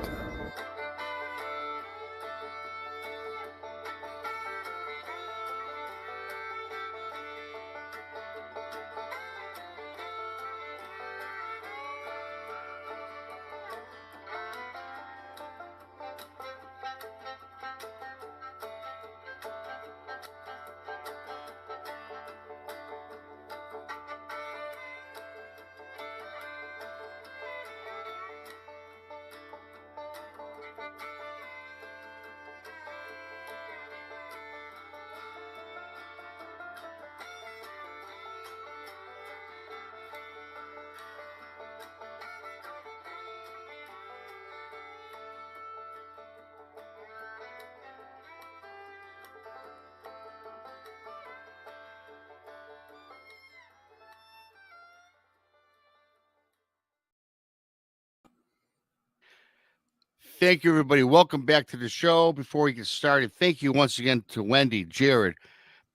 Thank you, everybody. Welcome back to the show. Before we get started, thank you once again to Wendy, Jared,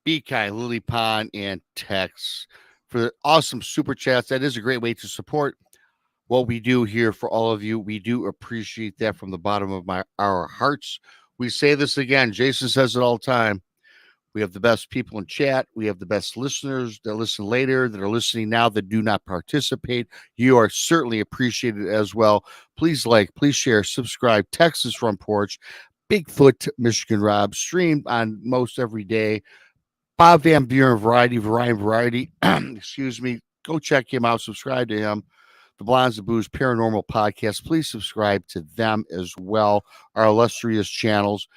BK, Lily Pond, and Tex for the awesome super chats. That is a great way to support what we do here for all of you. We do appreciate that from the bottom of our hearts. We say this again. Jason says it all the time. We have the best people in chat. We have the best listeners that listen later, that are listening now, that do not participate. You are certainly appreciated as well. Please like, please share, subscribe. Texas Front Porch, Bigfoot, Michigan Rob, streamed on most every day. Bob Van Buren Variety. Excuse me. Go check him out. Subscribe to him. The Blondes, the Booze, Paranormal Podcast. Please subscribe to them as well. Our illustrious channels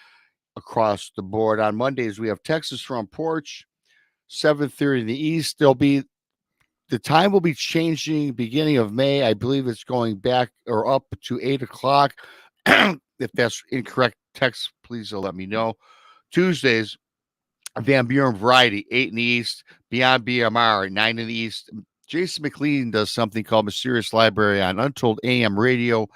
across the board. On Mondays, we have Texas Front Porch, 7:30 in the East. The time will be changing beginning of May. I believe it's going back or up to 8 o'clock. If that's incorrect, text, please let me know. Tuesdays, Van Buren Variety, 8 in the East. Beyond BMR, 9 in the East. Jason McLean does something called Mysterious Library on Untold AM Radio.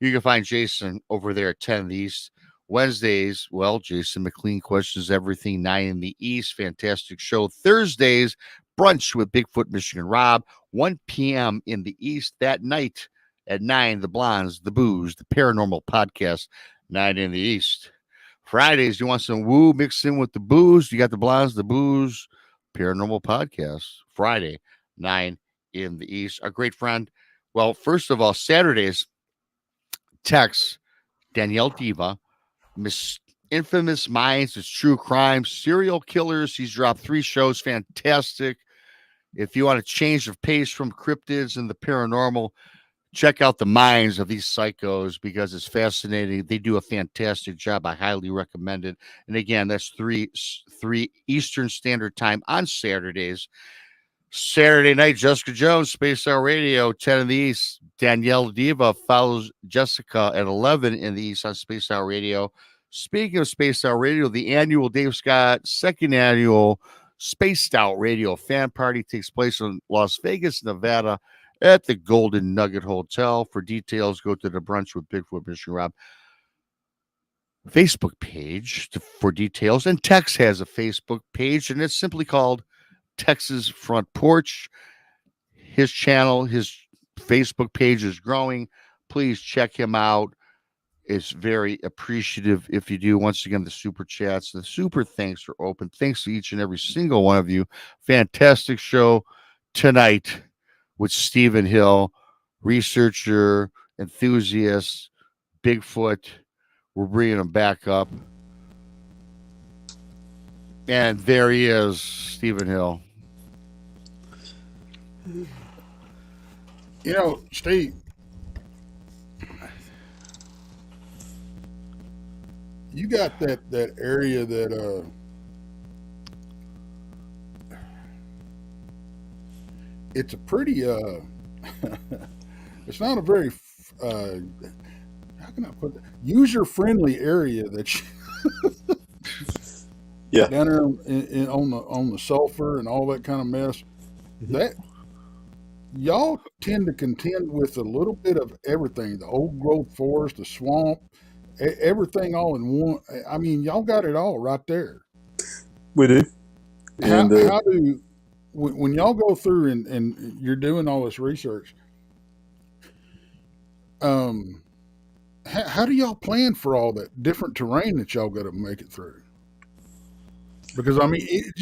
You can find Jason over there at 10 in the East. Wednesdays, well, Jason McLean questions everything, 9 in the East. Fantastic show. Thursdays, brunch with Bigfoot, Michigan Rob, 1 p.m. in the East. That night at 9, the Blondes, the Booze, the Paranormal Podcast, 9 in the East. Fridays, you want some woo mixed in with the booze? You got the Blondes, the Booze, Paranormal Podcast, Friday, 9 in the East. Our great friend, well, first of all, Saturdays, Tex, Danielle Diva, Infamous Minds, it's true crime, serial killers. He's dropped 3 shows. Fantastic. If you want to change the pace from cryptids and the paranormal, check out the minds of these psychos because it's fascinating. They do a fantastic job. I highly recommend it. And again, that's 3 Eastern Standard Time on Saturdays. Saturday night, Jessica Jones, Space Hour Radio, 10 in the East. Danielle Diva follows Jessica at 11 in the East on Space Hour Radio. Speaking of Space Hour Radio, the annual Dave Scott second annual Spaced Out Radio fan party takes place in Las Vegas, Nevada at the Golden Nugget Hotel. For details, go to the Brunch with Bigfoot, Michigan Rob Facebook page for details. And Tex has a Facebook page, and it's simply called Texas Front Porch. His channel, his Facebook page is growing. Please check him out. It's very appreciative if you do. Once again, the super chats, the super thanks are open. Thanks to each and every single one of you. Fantastic show tonight with Stephen Hill researcher, enthusiast, Bigfoot. We're bringing him back up. And there he is, Stephen Hill.
You know, Steve, you got that area that it's a pretty it's not a very how can I put that, user friendly area that you
Yeah.
down there on the sulfur and all that kind of mess. That y'all tend to contend with a little bit of everything: the old growth forest, the swamp, everything all in one. I mean, y'all got it all right there.
We do.
How do when y'all go through and you're doing all this research? How do y'all plan for all that different terrain that y'all got to make it through? Because I mean,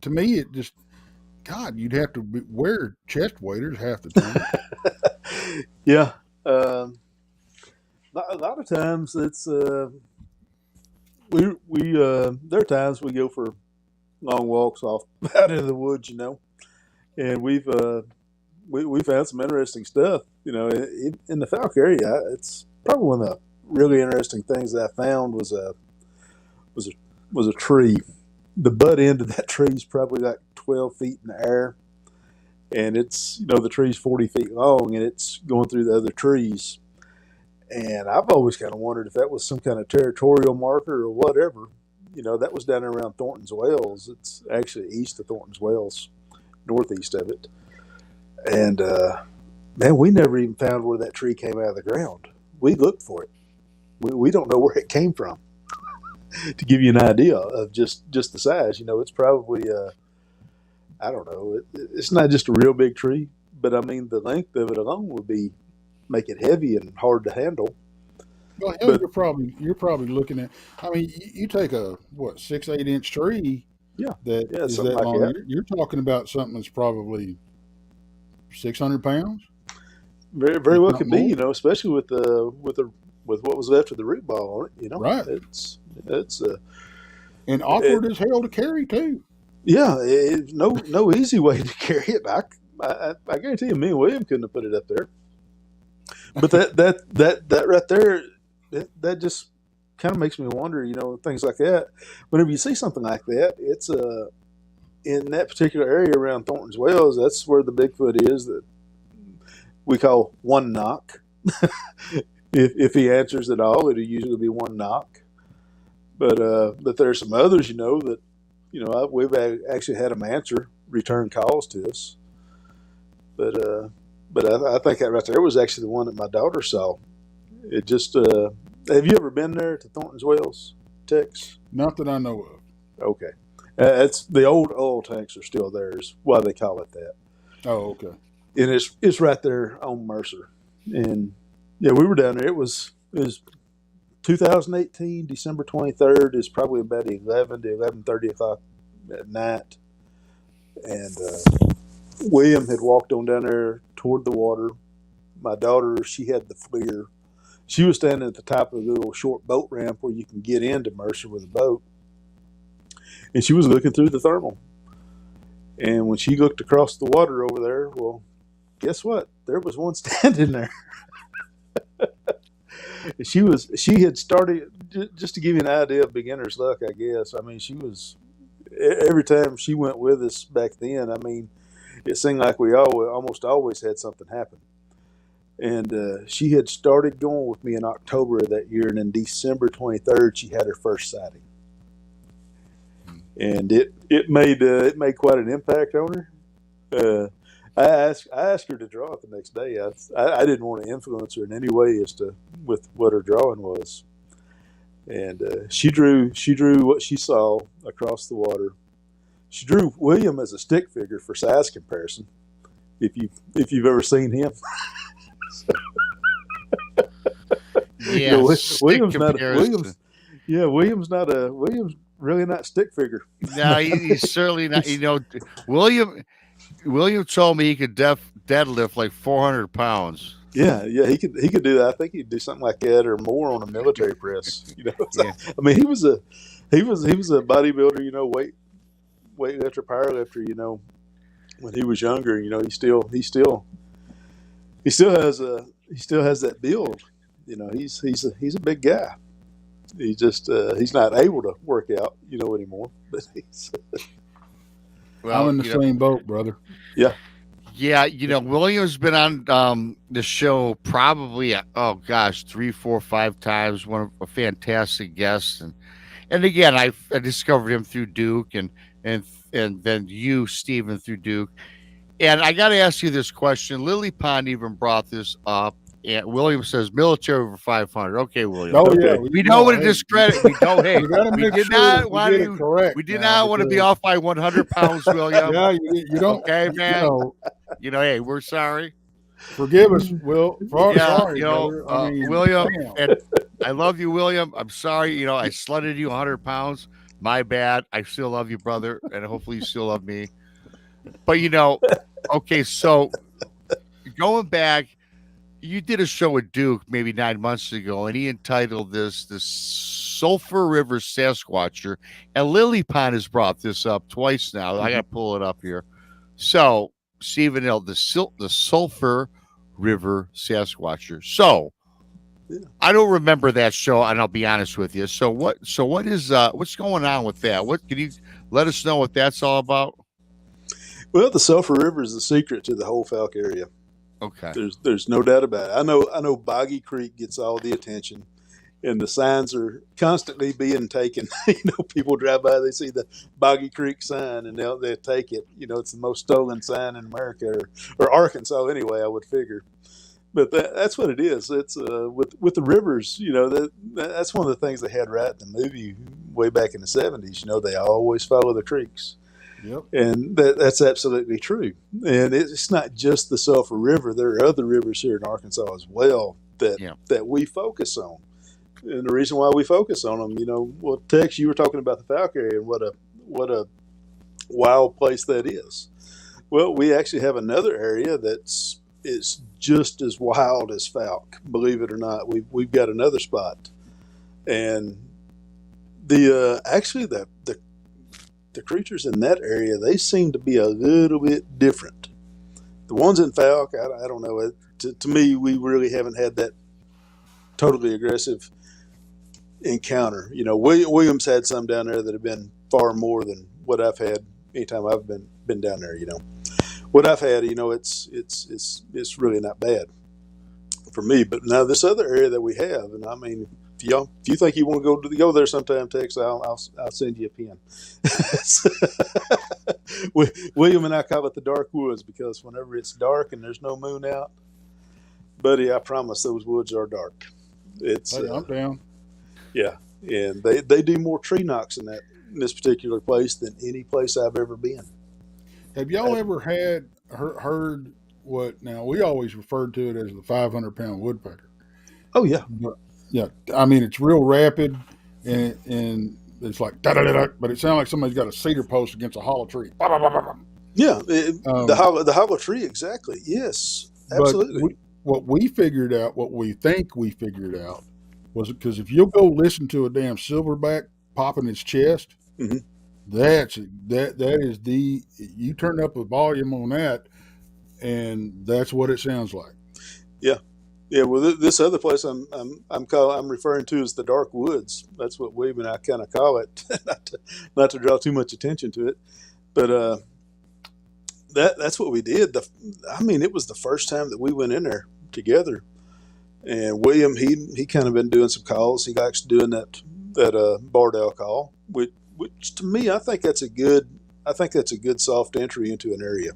to me, God, you'd have to wear chest waders half the time.
Yeah. A lot of times it's we there are times we go for long walks off out into the woods, and we've found some interesting stuff. In the Falk area, it's probably one of the really interesting things that I found was a tree. The butt end of that tree is probably like 12 feet in the air, and it's the tree's 40 feet long, and it's going through the other trees. And I've always kind of wondered if that was some kind of territorial marker or whatever. That was down around Thornton's Wells. It's actually east of Thornton's Wells, northeast of it. And man, we never even found where that tree came out of the ground. We looked for it. We don't know where it came from. To give you an idea of just the size, it's probably I don't know. It's not just a real big tree, but I mean the length of it alone would make it heavy and hard to handle.
Well, hell, you're probably looking at. I mean, you take a 6-8 inch tree.
Yeah,
that is
something
that
like
long.
that.
You're talking about something that's probably 600 pounds.
Very, very well could be. Especially with what was left of the root ball on it.
Right.
It's
and awkward as hell to carry too.
Yeah, no easy way to carry it. I guarantee you, me and William couldn't have put it up there. But that right there, that just kind of makes me wonder, things like that. Whenever you see something like that, it's in that particular area around Thornton's Wells. That's where the Bigfoot is that we call one knock. if he answers at all, it'll usually be one knock. But there's some others, that we've actually had them return calls to us. But I think that right there was actually the one that my daughter saw. It just have you ever been there to Thornton's Wells, Tex?
Not that I know of.
Okay, it's the old oil tanks are still there. Is why they call it that.
Oh, okay.
And it's right there on Mercer. And yeah, we were down there. It was 2018, December 23rd. It's probably about 11 to 11:30 o'clock at night. And William had walked on down there toward the water. My daughter, she had the FLIR. She was standing at the top of the little short boat ramp where you can get into Mercer with a boat. And she was looking through the thermal. And when she looked across the water over there, well, guess what? There was one standing there. She had started, just to give you an idea of beginner's luck, I guess. I mean, every time she went with us back then, I mean, it seemed like we almost always had something happen. And she had started going with me in October of that year, and in December 23rd, she had her first sighting. And it made quite an impact on her. I asked her to draw it the next day. I didn't want to influence her in any way with what her drawing was. And she drew what she saw across the water. She drew William as a stick figure for size comparison. If you've ever seen him.
Yeah,
William's really not stick figure.
No, he's certainly not. William told me he could deadlift like 400 pounds.
Yeah, he could do that. I think he'd do something like that or more on a military press.
Yeah.
I mean, he was a bodybuilder. Weightlifter, powerlifter. When he was younger, he still has that build. He's a big guy. He just he's not able to work out, anymore. But
I'm in the same boat, brother.
Yeah.
Yeah, William's been on the show probably 3, 4, 5 times. A fantastic guest, and again, I discovered him through Duke, and then you, Stephen, through Duke. And I got to ask you this question. Lily Pond even brought this up. And William says military over 500. Okay, William.
Oh yeah,
we don't want to discredit. We don't. Hey,
we did not want to.
We did not want to be off by 100 pounds, William.
Yeah, you don't.
Okay, man. Hey, we're sorry.
Forgive us, Will. Sorry,
William. And I love you, William. I'm sorry. I slutted you 100 pounds. My bad. I still love you, brother, and hopefully you still love me. But okay. So going back. You did a show with Duke maybe 9 months ago, and he entitled this Sulphur River Sasquatcher. And Lily Pond has brought this up twice now. I got to pull it up here. So, Stephen L., the Sulphur River Sasquatcher. So, I don't remember that show, and I'll be honest with you. So what is what's going on with that? What can you let us know what that's all about?
Well, the Sulphur River is the secret to the whole Falk area.
Okay.
There's no doubt about it. I know Boggy Creek gets all the attention, and the signs are constantly being taken. People drive by, they see the Boggy Creek sign, and they'll take it. It's the most stolen sign in America or Arkansas anyway, I would figure. But that's what it is. It's with the rivers. That's one of the things they had right in the movie way back in the 70s. They always follow the creeks.
Yep.
And that's absolutely true. And it's not just the Sulphur River. There are other rivers here in Arkansas as well that we focus on. And the reason why we focus on them, Tex, you were talking about the Falk area and what a wild place that is. Well, we actually have another area it's just as wild as Falk, believe it or not. We've got another spot. And the creatures in that area, they seem to be a little bit different. The ones in Falk, I don't know. To me, we really haven't had that totally aggressive encounter. Williams had some down there that have been far more than what I've had anytime I've been down there. What I've had, it's really not bad for me. But now this other area that we have, and I mean, if you think you want to go there sometime, Tex, I'll send you a pin. William and I call it the dark woods because whenever it's dark and there's no moon out, buddy, I promise those woods are dark.
I'm down.
Yeah, and they do more tree knocks in this particular place than any place I've ever been.
Have y'all ever heard what? Now we always referred to it as the 500-pound woodpecker.
Oh yeah.
Yeah, I mean it's real rapid, and it's like da da da da, but it sounds like somebody's got a cedar post against a hollow tree. Bah, bah, bah, bah, bah.
Yeah, the hollow tree, exactly. Yes, absolutely.
What we figured out, what we think we figured out, was because if you'll go listen to a damn silverback popping his chest,
mm-hmm.
that is you turn up the volume on that, and that's what it sounds like.
Yeah. Yeah, well, this other place I'm referring to as the dark woods. That's what William and I kind of call it, not to draw too much attention to it. But that's what we did. It was the first time that we went in there together. And William, he kind of been doing some calls. He likes doing that Bardell call, which to me, I think that's a good soft entry into an area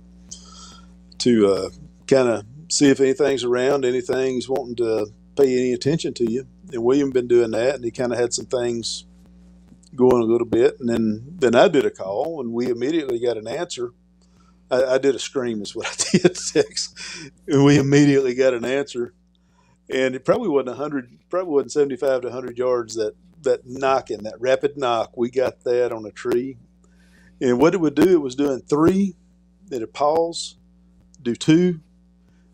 to kind of see if anything's around, anything's wanting to pay any attention to you. And William been doing that, and he kind of had some things going a little bit. And then I did a call, and we immediately got an answer. I did a scream is what I did, Tex. And we immediately got an answer. And it probably wasn't 75 to 100 yards, that knocking, that rapid knock. We got that on a tree. And what it would do, it was doing 3, then it'd pause, do 2,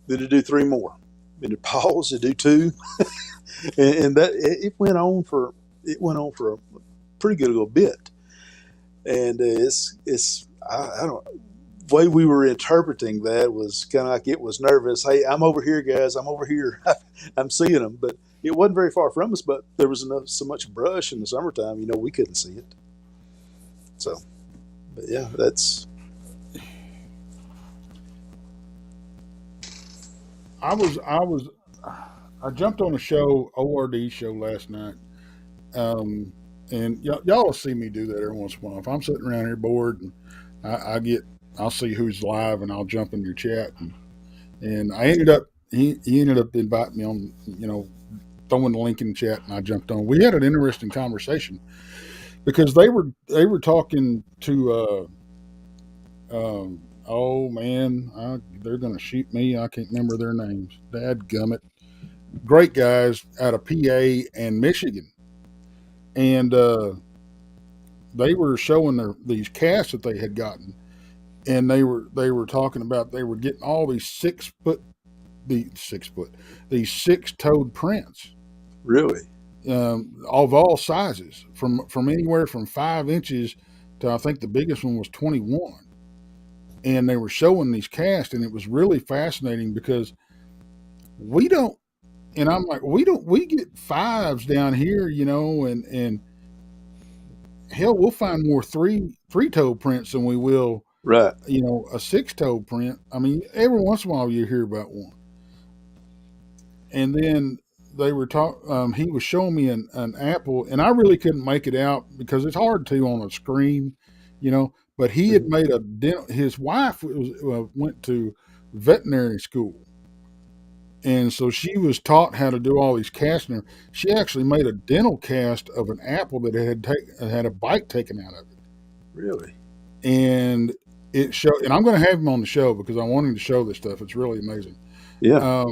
then it'd do 3 more. in their paws. They do too, and that it went on for a pretty good little bit. And I don't. The way we were interpreting that was kind of like it was nervous. Hey, I'm over here, guys. I'm over here. I'm seeing them, but it wasn't very far from us. But there was so much brush in the summertime, we couldn't see it. So, but yeah, that's.
I jumped on a show, ORD show last night, and y'all will see me do that every once in a while. If I'm sitting around here bored, and I'll see who's live, and I'll jump in your chat, and I ended up he ended up inviting me on, throwing the link in the chat, and I jumped on. We had an interesting conversation because they were talking to oh man, they're gonna shoot me. I can't remember their names. Dadgummit. Great guys out of PA and Michigan, and they were showing these casts that they had gotten, and they were talking about they were getting all these these 6-toed prints,
Really?
Of all sizes, from anywhere from 5 inches to I think the biggest one was 21, and they were showing these casts, and it was really fascinating because we don't. And I'm like, we get 5s down here, and hell, we'll find more three-toe prints than we will,
Right.
a 6-toe print. I mean, every once in a while you hear about one. And then they were he was showing me an apple, and I really couldn't make it out because it's hard to on a screen, but he had made his wife went to veterinary school. And so she was taught how to do all these casts. And she actually made a dental cast of an apple that had a bite taken out of it.
Really?
And it showed. And I'm going to have him on the show because I want him to show this stuff. It's really amazing.
Yeah.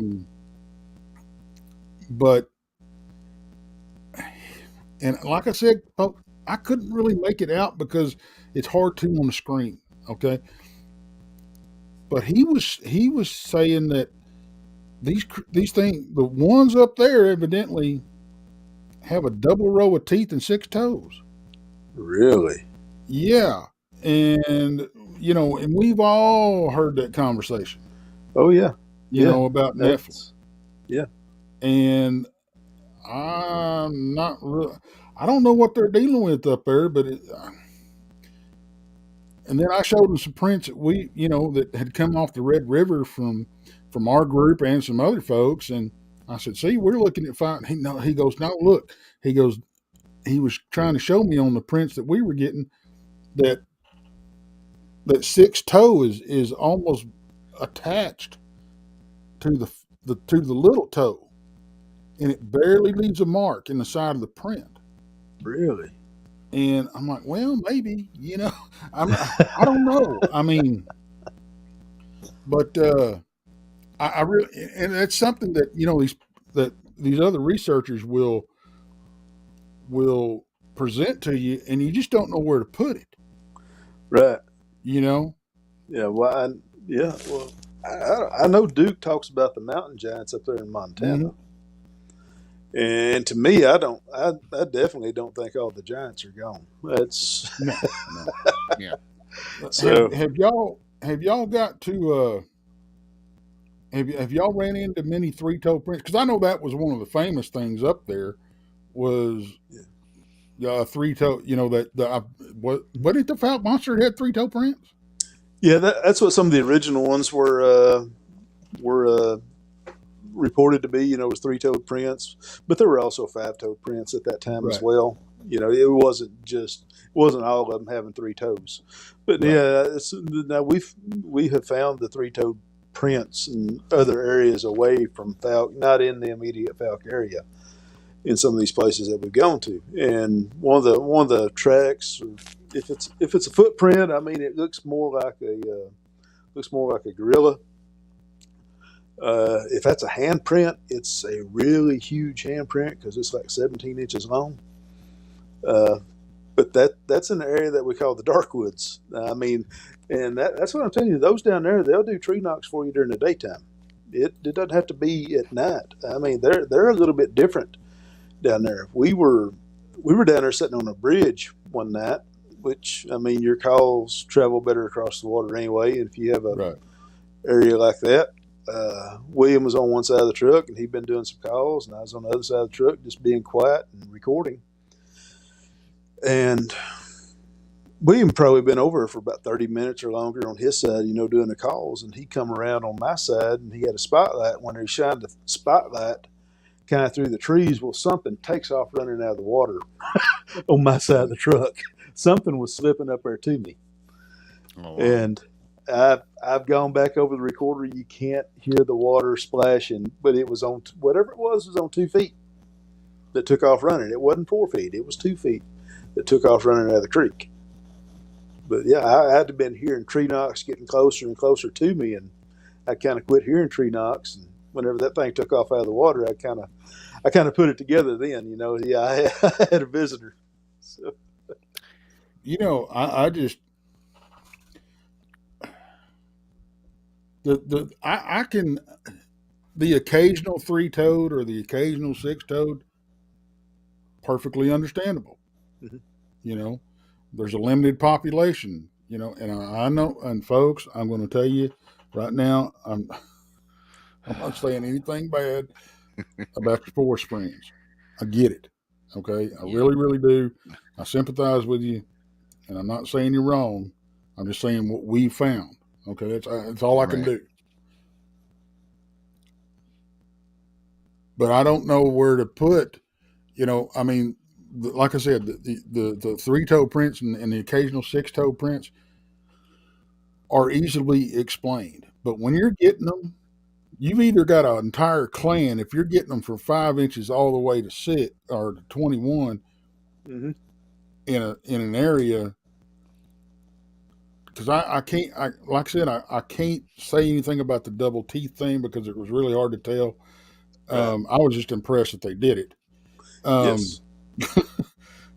But, and like I said, I couldn't really make it out because it's hard to on the screen. Okay. But he was saying that these things, the ones up there evidently have a double row of teeth and 6 toes.
Really?
Yeah. And, and we've all heard that conversation.
Oh, yeah.
About Nephilim.
Yeah.
And I'm not really, I don't know what they're dealing with up there, but and then I showed them some prints that that had come off the Red River from our group and some other folks. And I said, see, we're looking at finding, he goes, no, look, he goes, he was trying to show me on the prints that we were getting that 6 toe is almost attached to the little toe, and it barely leaves a mark in the side of the print.
Really?
And I'm like, well, maybe, I don't know. I mean, but, I really, and that's something that these other researchers will present to you, and you just don't know where to put it.
Right.
Yeah.
Well, I know Duke talks about the mountain giants up there in Montana,
mm-hmm.
And to me, I definitely don't think all the giants are gone. That's
no. Yeah.
So
have y'all got to? Have y'all ran into many 3-toe prints? Because I know that was one of the famous things up there was 3-toe. What did the Fouke Monster had 3-toe prints?
Yeah, that's what some of the original ones were reported to be. Was 3-toed prints, but there were also 5-toed prints at that time as well. It wasn't all of them having 3 toes, but now we have found the 3-toed prints in other areas away from Fouke, not in the immediate Fouke area, in some of these places that we've gone to. And one of the tracks, if it's a footprint, I mean, it looks more like a gorilla. If that's a handprint, it's a really huge handprint because it's like 17 inches long. But that's an area that we call the dark woods. I mean, and that's what I'm telling you. Those down there, they'll do tree knocks for you during the daytime. It doesn't have to be at night. I mean, they're a little bit different down there. We were down there sitting on a bridge one night, which, I mean, your calls travel better across the water anyway. And if you have a
Right.
area like that, William was on one side of the truck and he'd been doing some calls, and I was on the other side of the truck just being quiet and recording. And William probably been over for about 30 minutes or longer on his side, doing the calls, and he come around on my side and he had a spotlight. When he shined the spotlight kind of through the trees, well, something takes off running out of the water on my side of the truck. Something was slipping up there to me.
Oh, wow.
And I've gone back over the recorder. You can't hear the water splashing, but it was on, whatever it was on 2 feet that took off running. It wasn't 4 feet. It was 2 feet that took off running out of the creek. But yeah, I had to been hearing tree knocks getting closer and closer to me, and I kind of quit hearing tree knocks. And whenever that thing took off out of the water, I kind of put it together then. Yeah, I had a visitor. So.
I just I can, the occasional 3-toed or the occasional 6-toed, perfectly understandable.
Mm-hmm.
There's a limited population, and I know, and folks, I'm going to tell you right now, I'm not saying anything bad about your Forest Springs. I get it. Okay. I really, really do. I sympathize with you, and I'm not saying you're wrong. I'm just saying what we found. Okay. That's all I can do. But I don't know where to put, I mean, like I said, the 3-toe prints and the occasional 6-toe prints are easily explained. But when you're getting them, you've either got an entire clan. If you're getting them from 5 inches all the way to 6 or to 21
mm-hmm.
in an area, because I can't, like I said, I can't say anything about the double teeth thing because it was really hard to tell. I was just impressed that they did it.
Yes.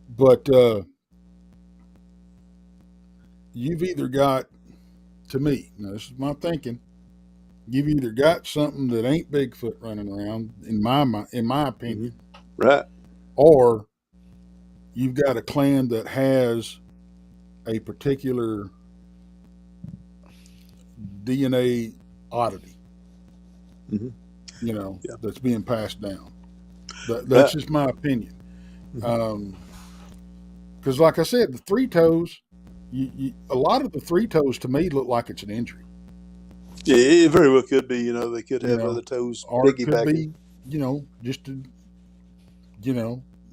But you've either got, to me, now this is my thinking, you've either got something that ain't Bigfoot running around, in my opinion,
right,
or you've got a clan that has a particular DNA oddity, that's being passed down. That's just my opinion. Because like I said, the 3-toes, a lot of the 3-toes to me look like it's an injury.
Yeah, it very well could be. They could have other toes
or it could
piggybacking.
be, just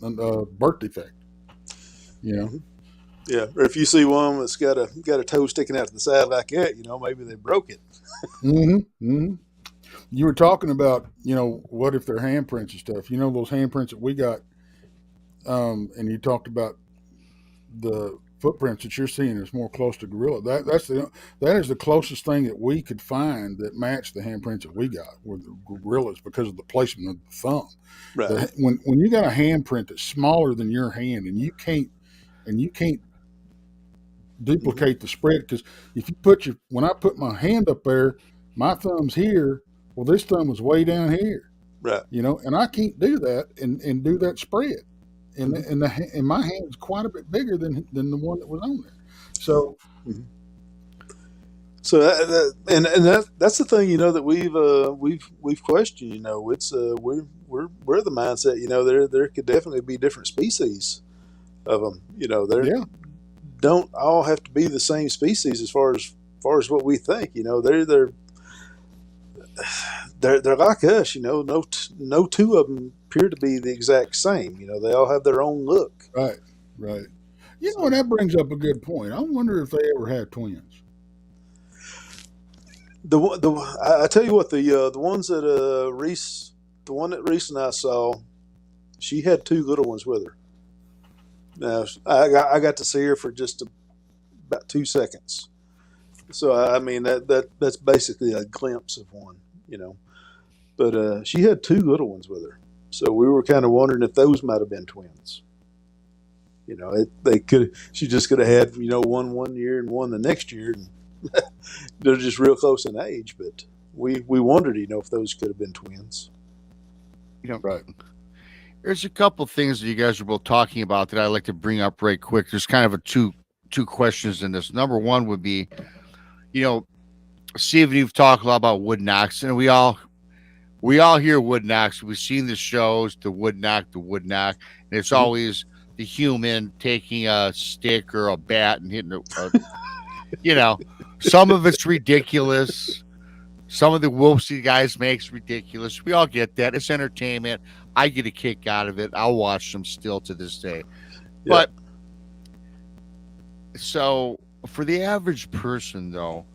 a birth defect.
Yeah, or if you see one that's got a toe sticking out to the side like that, maybe they broke it.
You were talking about, what if they're handprints and stuff? Those handprints that we got, and you talked about the footprints that you're seeing is more close to gorilla. That is the closest thing that we could find that matched the handprints that we got with the gorillas because of the placement of the thumb.
Right.
When you got a handprint that's smaller than your hand and you can't duplicate the spread, because if you when I put my hand up there, my thumb's here. Well, this thumb was way down here.
Right.
And I can't do that and do that spread. And my hand's quite a bit bigger than the one that was on there. So,
so that's the thing, that we've questioned. It's we're the mindset. There could definitely be different species of them. They don't all have to be the same species as far as what we think. They're like us. No two of them appear to be the exact same. They all have their own look.
Right. And that brings up a good point. I wonder if they ever had twins.
I tell you what, the ones that the one that Reese and I saw, she had 2 little ones with her. Now I got to see her for just about 2 seconds. So I mean that's basically a glimpse of one, But she had 2 little ones with her. So we were kind of wondering if those might have been twins. She just could have had, one year and one the next year. And they're just real close in age, but we wondered, if those could have been twins.
Right.
There's a couple things that you guys are both talking about that I'd like to bring up right quick. There's kind of a two questions in this. Number one would be, Steve, you've talked a lot about wood knocks, and we all hear wood knocks. We've seen the shows, the wood knock, and it's always the human taking a stick or a bat and hitting some of it's ridiculous. Some of the Wolfsy guys makes ridiculous. We all get that. It's entertainment. I get a kick out of it. I'll watch them still to this day. Yeah. But so for the average person, though,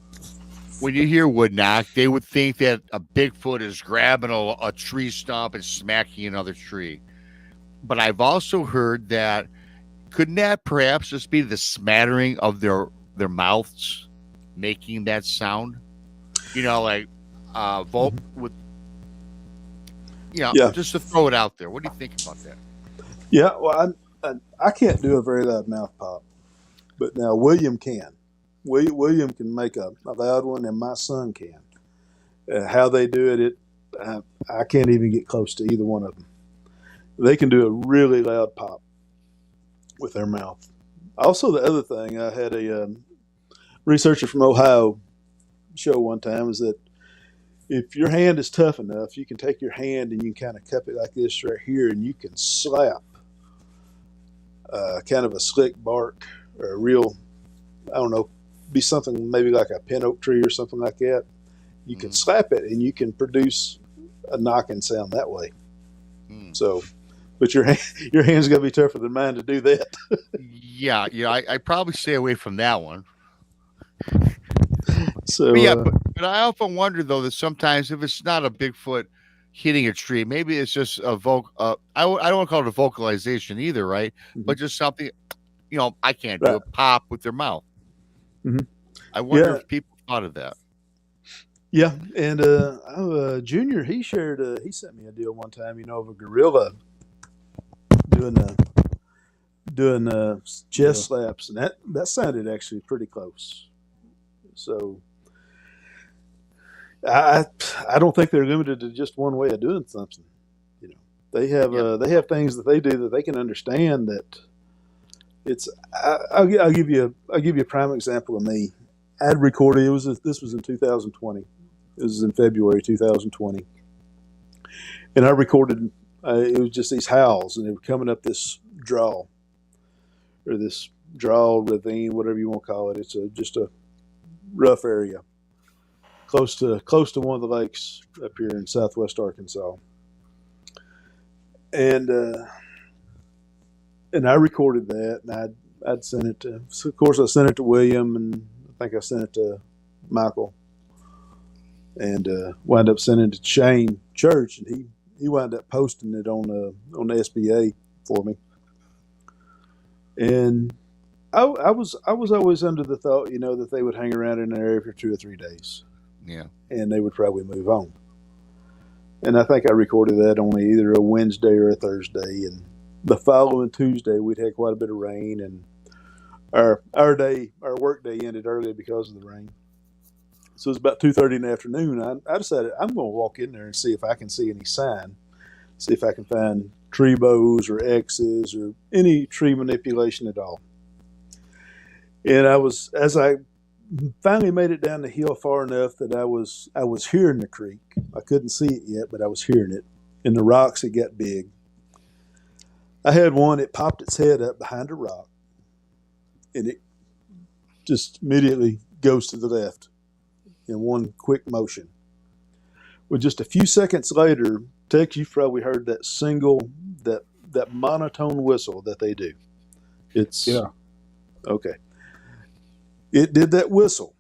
when you hear wood knock, they would think that a Bigfoot is grabbing a tree stump and smacking another tree. But I've also heard that couldn't that perhaps just be the smattering of their mouths making that sound? Like with just to throw it out there. What do you think about that?
Yeah, well, I can't do a very loud mouth pop, but now William can. William can make a loud one, and my son can. How they do it, I can't even get close to either one of them. They can do a really loud pop with their mouth. Also, the other thing, I had a researcher from Ohio show one time is that if your hand is tough enough, you can take your hand and you can kind of cup it like this right here, and you can slap kind of a slick bark or a real, I don't know, be something maybe like a pin oak tree or something like that. You can slap it and you can produce a knocking sound that way. So, but your hand's got to be tougher than mine to do that.
Yeah, I probably stay away from that one.
So
but I often wonder though that sometimes if it's not a Bigfoot hitting a tree, maybe it's just a I don't want to call it a vocalization either, right? Mm-hmm. But just something, I can't do it. Pop with their mouth.
Mm-hmm.
I wonder if people thought of that.
Yeah, and Junior, he sent me a deal one time, of a gorilla doing chest slaps, and that sounded actually pretty close. So I don't think they're limited to just one way of doing something. They have things that they do that they can understand. That it's. I'll give you a prime example of me. I'd recorded. This was in 2020. This was in February 2020, and I recorded. It was just these howls, and they were coming up this draw, or this draw ravine, whatever you want to call it. It's just a rough area, close to one of the lakes up here in southwest Arkansas, and I recorded that, and I'd sent it to. So of course, I sent it to William, and I think I sent it to Michael, and wound up sending it to Shane Church, and he wound up posting it on the SBA for me, and. I was always under the thought, that they would hang around in the area for 2 or 3 days.
Yeah.
And they would probably move on. And I think I recorded that on either a Wednesday or a Thursday. And the following Tuesday, we'd had quite a bit of rain. And our work day ended early because of the rain. So it was about 2:30 in the afternoon. I decided I'm going to walk in there and see if I can see any sign. See if I can find tree bows or X's or any tree manipulation at all. And as I finally made it down the hill far enough that I was hearing the creek. I couldn't see it yet, but I was hearing it. And the rocks, it got big. I had one, it popped its head up behind a rock, and it just immediately goes to the left in one quick motion. Well, just a few seconds later, Tex, you've probably heard that that monotone whistle that they do. Okay. It did that whistle,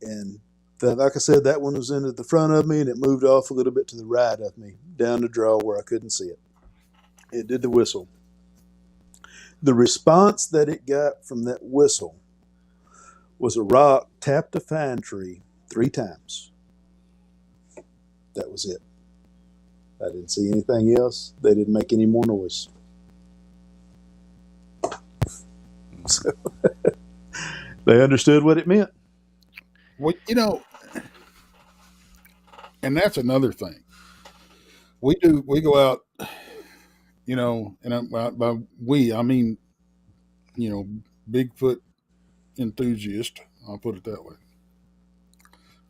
and like I said, that one was in at the front of me, and it moved off a little bit to the right of me, down the draw where I couldn't see it. It did the whistle. The response that it got from that whistle was a rock tapped a pine tree 3 times. That was it. I didn't see anything else. They didn't make any more noise. So they understood what it meant.
Well, And that's another thing. We go out, you know, and by we, I mean, you know, Bigfoot enthusiast. I'll put it that way.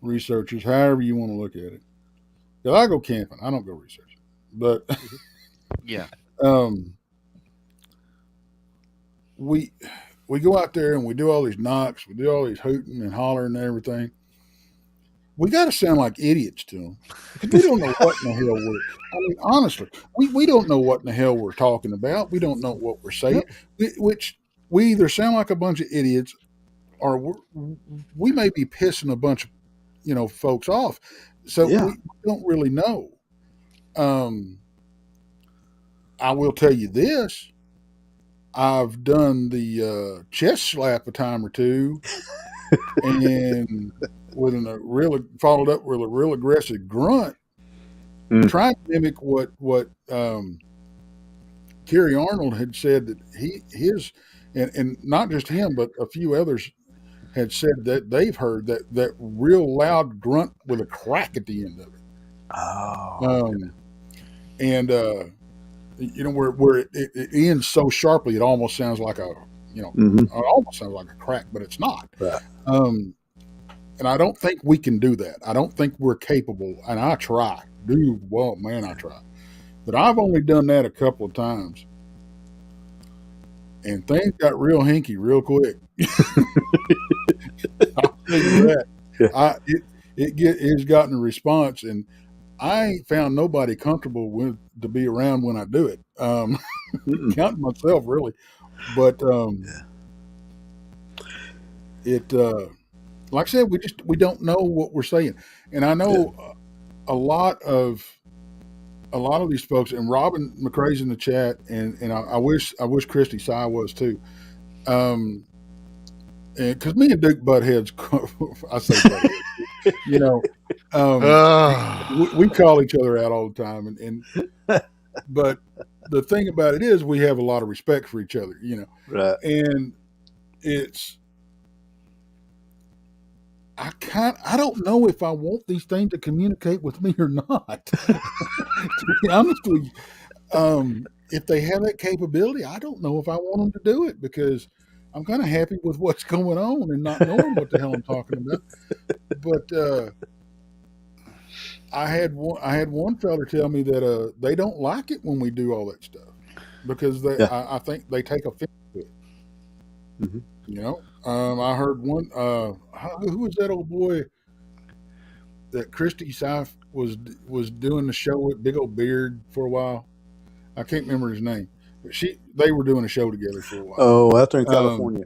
Researchers, however you want to look at it. Because I go camping. I don't go researching. But
yeah.
We go out there and we do all these knocks, we do all these hooting and hollering and everything. We got to sound like idiots to them. We don't know what in the hell honestly, we don't know what in the hell we're talking about. We don't know what we're saying, which we either sound like a bunch of idiots or we may be pissing a bunch of, you know, folks off. So we don't really know. I will tell you this. I've done the chest slap a time or two, and followed up with a real aggressive grunt, trying to mimic what Kerry Arnold had said that his and not just him but a few others had said that they've heard that real loud grunt with a crack at the end of it. And you know, where it ends so sharply, it almost sounds like it almost sounds like a crack, but it's not.
Right.
And I don't think we can do that. I don't think we're capable. And I try. I try. But I've only done that a couple of times, and things got real hinky real quick. I'll tell you that. Yeah. It's gotten a response, and I ain't found nobody comfortable to be around when I do it. Counting myself really, but like I said, we don't know what we're saying, and I know a lot of these folks. And Robin McCrae's in the chat, and I wish Christy Sy was too. And because me and Duke butt heads, I say butt heads, you know, we call each other out all the time, but the thing about it is we have a lot of respect for each other, you know,
right? And
I don't know if I want these things to communicate with me or not. To be honest with you, if they have that capability, I don't know if I want them to do it, because I'm kind of happy with what's going on and not knowing what the hell I'm talking about. But I had one fella tell me that they don't like it when we do all that stuff, because I think they take offense to it.
Mm-hmm.
You know, I heard one. Who was that old boy that Christy Sy was doing the show with, big old beard for a while? I can't remember his name. But they were doing a show together for a while.
Oh, out there in California.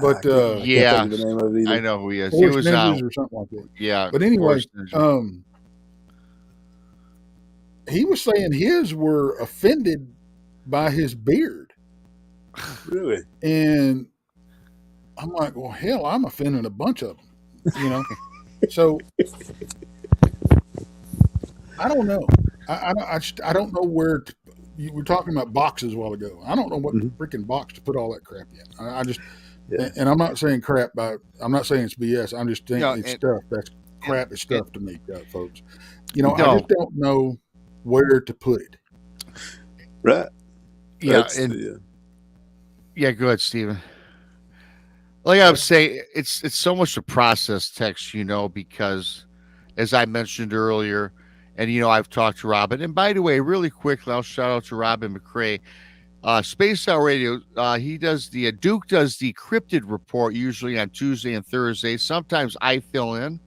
But
I can't think of the name of it either.
I know who he is.
He was Ninjas or something like that.
Yeah.
But anyway, he was saying his were offended by his beard.
Really?
And I'm like, well, hell, I'm offending a bunch of them, you know. So I don't know. I don't know where you were talking about boxes a while ago. I don't know what freaking box to put all that crap in. I just, and I'm not saying crap I'm not saying it's BS. I'm just saying it's stuff. That's crap is stuff to me, folks. You know, I just don't know where to put it.
Right.
Yeah. Yeah, go ahead, Stephen. Like I was saying, it's so much to process text, you know, because as I mentioned earlier, and, you know, I've talked to Robin. And by the way, really quickly, I'll shout out to Robin McCrae. Space Out Radio, Duke does the cryptid report usually on Tuesday and Thursday. Sometimes I fill in,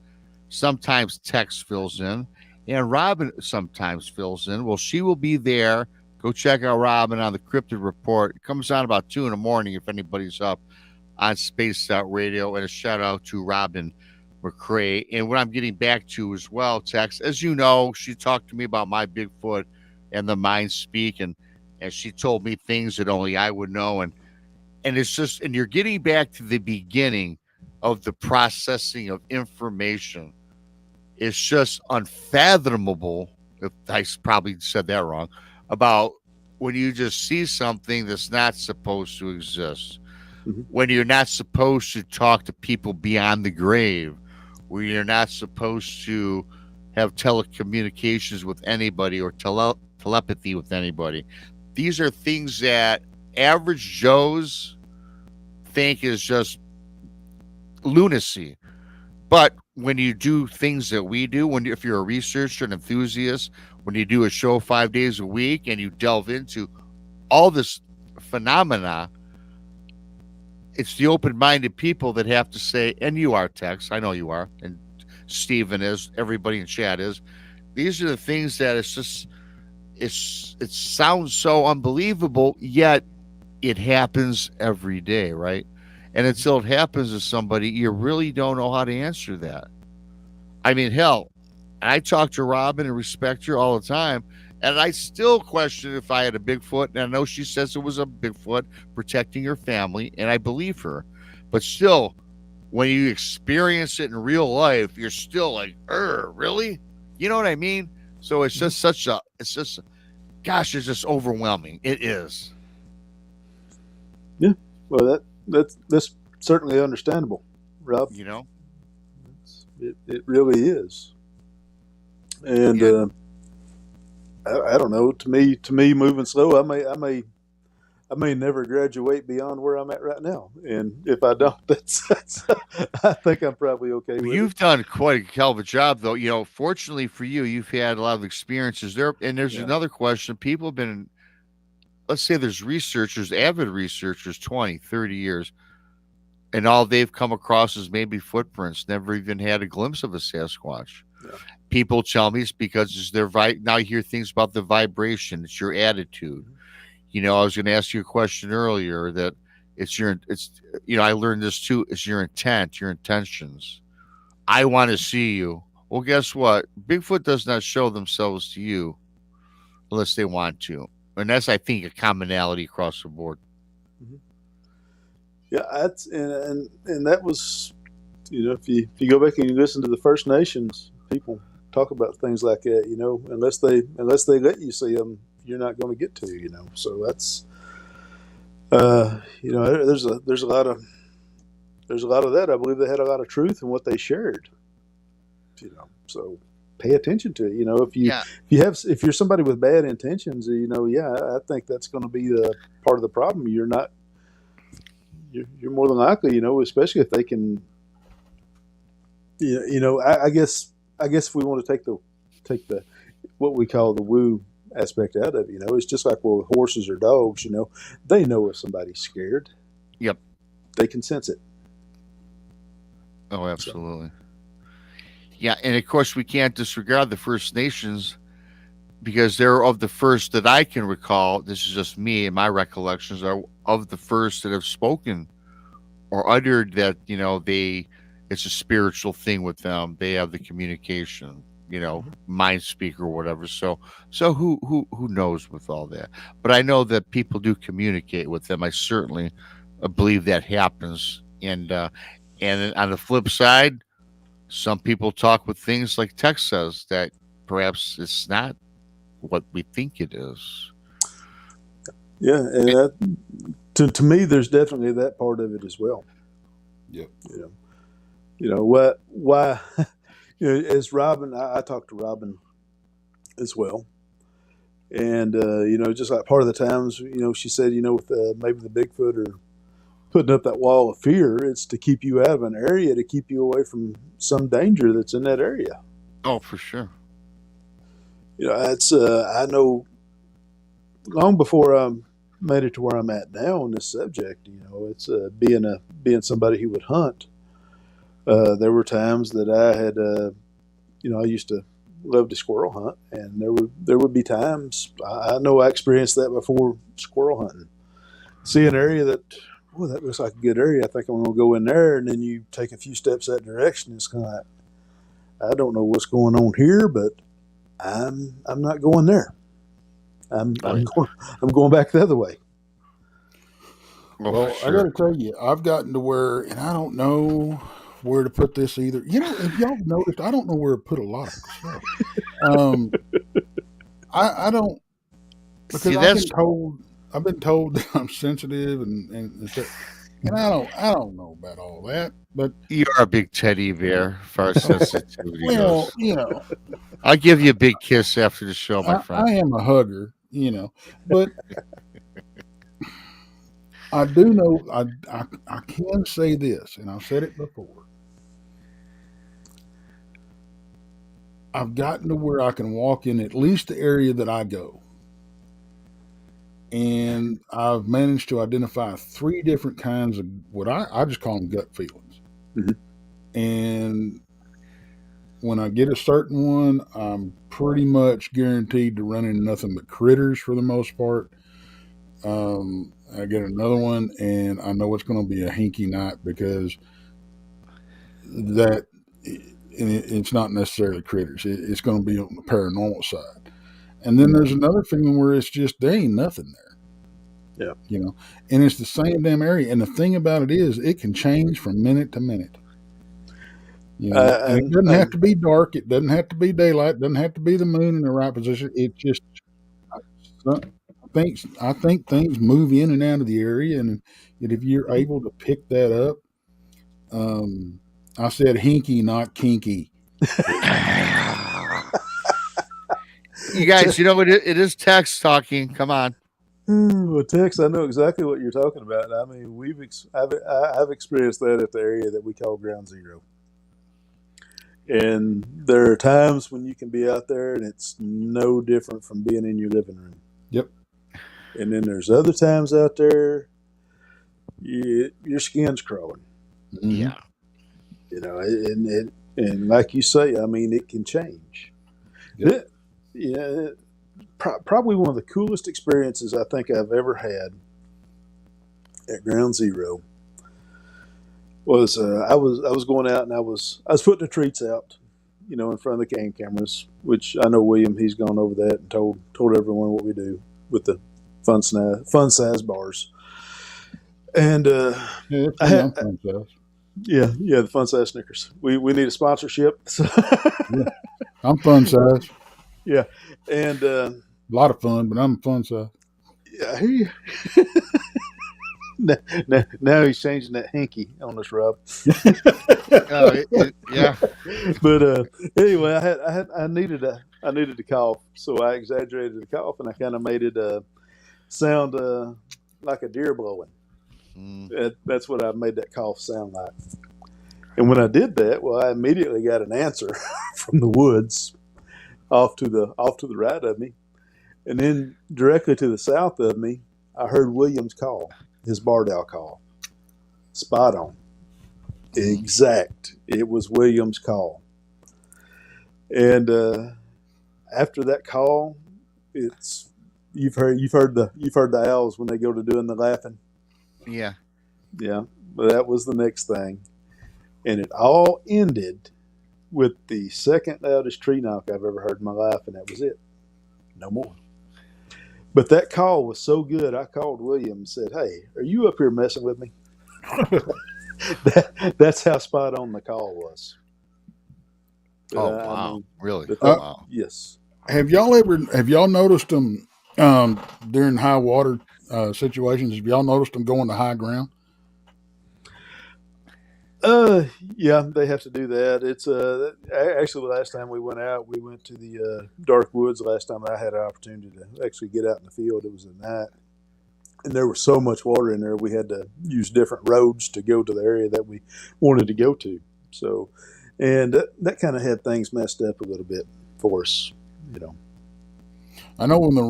sometimes Tex fills in, and Robin sometimes fills in. Well, she will be there. Go check out Robin on the cryptid report. It comes on about 2 a.m. if anybody's up on Space Out Radio. And a shout out to Robin McCrae. And what I'm getting back to as well, Tex, as you know, she talked to me about my Bigfoot and the mind speak, and she told me things that only I would know. And it's just, and you're getting back to the beginning of the processing of information. It's just unfathomable, if I probably said that wrong, about when you just see something that's not supposed to exist, when you're not supposed to talk to people beyond the grave, where you're not supposed to have telecommunications with anybody or telepathy with anybody. These are things that average Joes think is just lunacy. But when you do things that we do, if you're a researcher, an enthusiast, when you do a show 5 days a week and you delve into all this phenomena, it's the open-minded people that have to say, and you are, Tex, I know you are, and Steven is, everybody in chat is, these are the things that it sounds so unbelievable, yet it happens every day, right? And until it happens to somebody, you really don't know how to answer that. I mean, hell, I talk to Robin and respect her all the time, and I still question if I had a Bigfoot, and I know she says it was a Bigfoot protecting her family, and I believe her. But still, when you experience it in real life, you're still like, really? You know what I mean? So it's just gosh, it's just overwhelming. It is.
Yeah. Well, that's certainly understandable, Rob.
You know,
it really is. And
yeah.
I don't know. To me, moving slow, I may never graduate beyond where I'm at right now. And if I don't, that's I think I'm probably okay with
You've
it.
done quite a hell of a job, though. You know, fortunately for you, you've had a lot of experiences there. And there's another question. People have been, let's say there's researchers, avid researchers, 20, 30 years, and all they've come across is maybe footprints, never even had a glimpse of a Sasquatch.
Yeah.
People tell me it's because it's their now you hear things about the vibration, it's your attitude. You know, I was going to ask you a question earlier that I learned this too. It's your intent, your intentions. I want to see you. Well, guess what? Bigfoot does not show themselves to you unless they want to. And that's, I think, a commonality across the board.
Mm-hmm. Yeah, that's and that was, if you go back and you listen to the First Nations people talk about things like that, unless they let you see them, you're not going to get to, So that's, there's a lot of that. I believe they had a lot of truth in what they shared, So pay attention to it. If you're somebody with bad intentions, I think that's going to be the part of the problem. You're more than likely, especially if they can, I guess if we want to take the what we call the woo aspect out of it, it's just like with horses or dogs, they know if somebody's scared.
Yep.
They can sense it.
Oh, absolutely. So. Yeah, and of course we can't disregard the First Nations because they're of the first that I can recall. This is just me and my recollections are of the first that have spoken or uttered that, it's a spiritual thing with them. They have the communication, mind speak or whatever. So who knows with all that? But I know that people do communicate with them. I certainly believe that happens. And on the flip side, some people talk with things like Tex says that perhaps it's not what we think it is.
Yeah, and to me, there's definitely that part of it as well.
Yep.
Why? As Robin, I talked to Robin as well, and just like part of the times, she said, with maybe the Bigfoot or putting up that wall of fear, it's to keep you out of an area, to keep you away from some danger that's in that area.
Oh, for sure.
It's I know long before I made it to where I'm at now on this subject, it's being somebody who would hunt. There were times that I had, I used to love to squirrel hunt, and there would be times I know I experienced that before squirrel hunting. See an area that looks like a good area. I think I'm going to go in there, and then you take a few steps that direction. It's kind of like, I don't know what's going on here, but I'm not going there. I'm going back the other way.
Well, sure. I got to tell you, I've gotten to where, and I don't know where to put this either. If y'all noticed, I don't know where to put a lot of stuff. I don't, because I've been told that I'm sensitive and stuff. And I don't know about all that, but
You're a big teddy bear as far as sensitivity
well,
goes.
you know,
I'll give you a big kiss after the show, my friend.
I am a hugger, you know, but I do know I can say this, and I've said it before. I've gotten to where I can walk in at least the area that I go. And I've managed to identify 3 different kinds of what I just call them gut feelings.
Mm-hmm.
And when I get a certain one, I'm pretty much guaranteed to run into nothing but critters for the most part. I get another one, and I know it's going to be a hinky night because it's not necessarily critters. It's going to be on the paranormal side. And then there's another feeling where it's just there ain't nothing there.
Yeah.
You know, and it's the same damn area. And the thing about it is, it can change from minute to minute. You know, and it doesn't have to be dark. It doesn't have to be daylight. It doesn't have to be the moon in the right position. It just, I think things move in and out of the area, and if you're able to pick that up, I said hinky, not kinky.
You guys, you know what? It is Tex talking. Come on.
Well, Tex, I know exactly what you're talking about. I mean, I've experienced that at the area that we call Ground Zero. And there are times when you can be out there and it's no different from being in your living room.
Yep.
And then there's other times out there, your skin's crawling.
Yeah.
You know, and like you say, I mean, it can change.
Yep.
Probably one of the coolest experiences I think I've ever had at Ground Zero was I was going out and I was putting the treats out, you know, in front of the cameras, which I know William, he's gone over that and told everyone what we do with the fun size bars. And the fun size Snickers. We need a sponsorship.
Yeah. I'm fun size.
Yeah, and
a lot of fun, but I'm fun size.
Yeah, I hear you. Now he's changing that hinky on us, Rob.
Yeah.
But anyway, I needed to cough, so I exaggerated the cough and I kind of made it sound like a deer blowing. That's what I made that cough sound like. And when I did that, well, I immediately got an answer from the woods off to the right of me, and then directly to the south of me, I heard William's call. His barred owl call. Spot on. Exact. It was William's call. And after that call, you've heard the owls when they go to doing the laughing.
Yeah.
Yeah. But that was the next thing. And it all ended with the second loudest tree knock I've ever heard in my life, and that was it. No more. But that call was so good, I called William and said, "Hey, are you up here messing with me?" That's how spot on the call was.
Oh, wow. I mean, really?
Wow. Yes.
Have y'all noticed them during high water situations? Have y'all noticed them going to high ground?
Yeah, they have to do that. It's actually the last time we went out, we went to the dark woods. The last time I had an opportunity to actually get out in the field, it was at night, and there was so much water in there. We had to use different roads to go to the area that we wanted to go to. So, and that kind of had things messed up a little bit for us, you know.
I know when the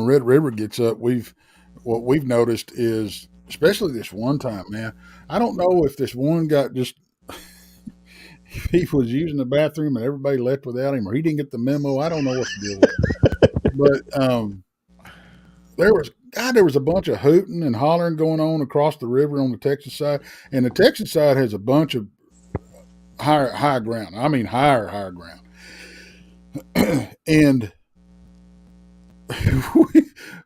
Red River gets up, what we've noticed is, especially this one time, man. I don't know if this one got just he was using the bathroom and everybody left without him, or he didn't get the memo. I don't know what to deal with. But there was a bunch of hooting and hollering going on across the river on the Texas side, and the Texas side has a bunch of high ground. I mean higher ground, and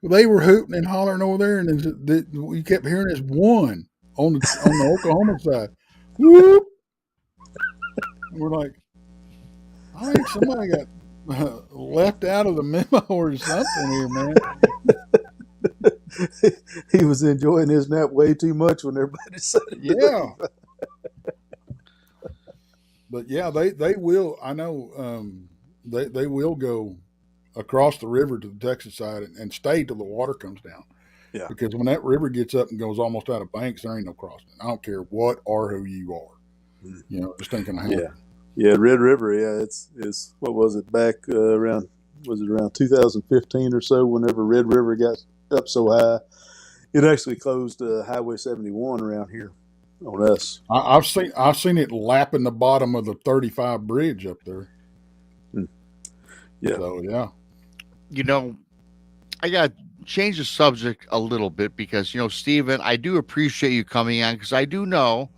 they were hooting and hollering over there, and we kept hearing this one on the Oklahoma side. Whoop! We're like, I think somebody got left out of the memo or something here, man.
he was enjoying his nap way too much when everybody said it.
Yeah. But yeah, they will. I know they will go across the river to the Texas side and stay till the water comes down.
Yeah.
Because when that river gets up and goes almost out of banks, there ain't no crossing. I don't care what or who you are. You know, just ain't gonna happen.
Yeah, Red River. Yeah, it's what was it back around 2015 or so? Whenever Red River got up so high, it actually closed Highway 71 around here on us.
I've seen it lapping the bottom of the 35 bridge up there.
Yeah.
So yeah.
You know, I got to change the subject a little bit because, you know, Stephen, I do appreciate you coming on because I do know,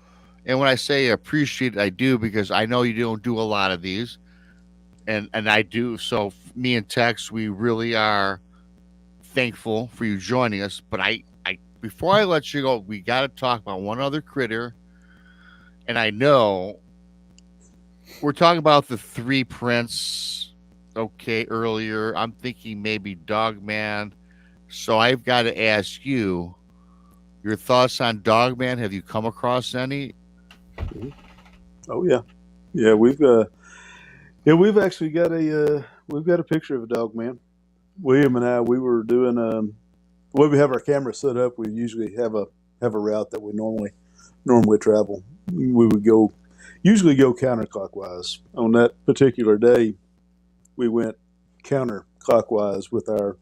and when I say appreciate it, I do because I know you don't do a lot of these, and I do. So me and Tex, we really are thankful for you joining us. But I before I let you go, we got to talk about one other critter, and I know we're talking about the three prints. Okay, earlier I'm thinking maybe Dogman. So I've got to ask you your thoughts on Dogman. Have you come across any?
Oh yeah. We've actually got a picture of a Dogman. William and I, we were doing the way we have our camera set up. We usually have a route that we normally travel. We would usually go counterclockwise. On that particular day, we went counterclockwise with our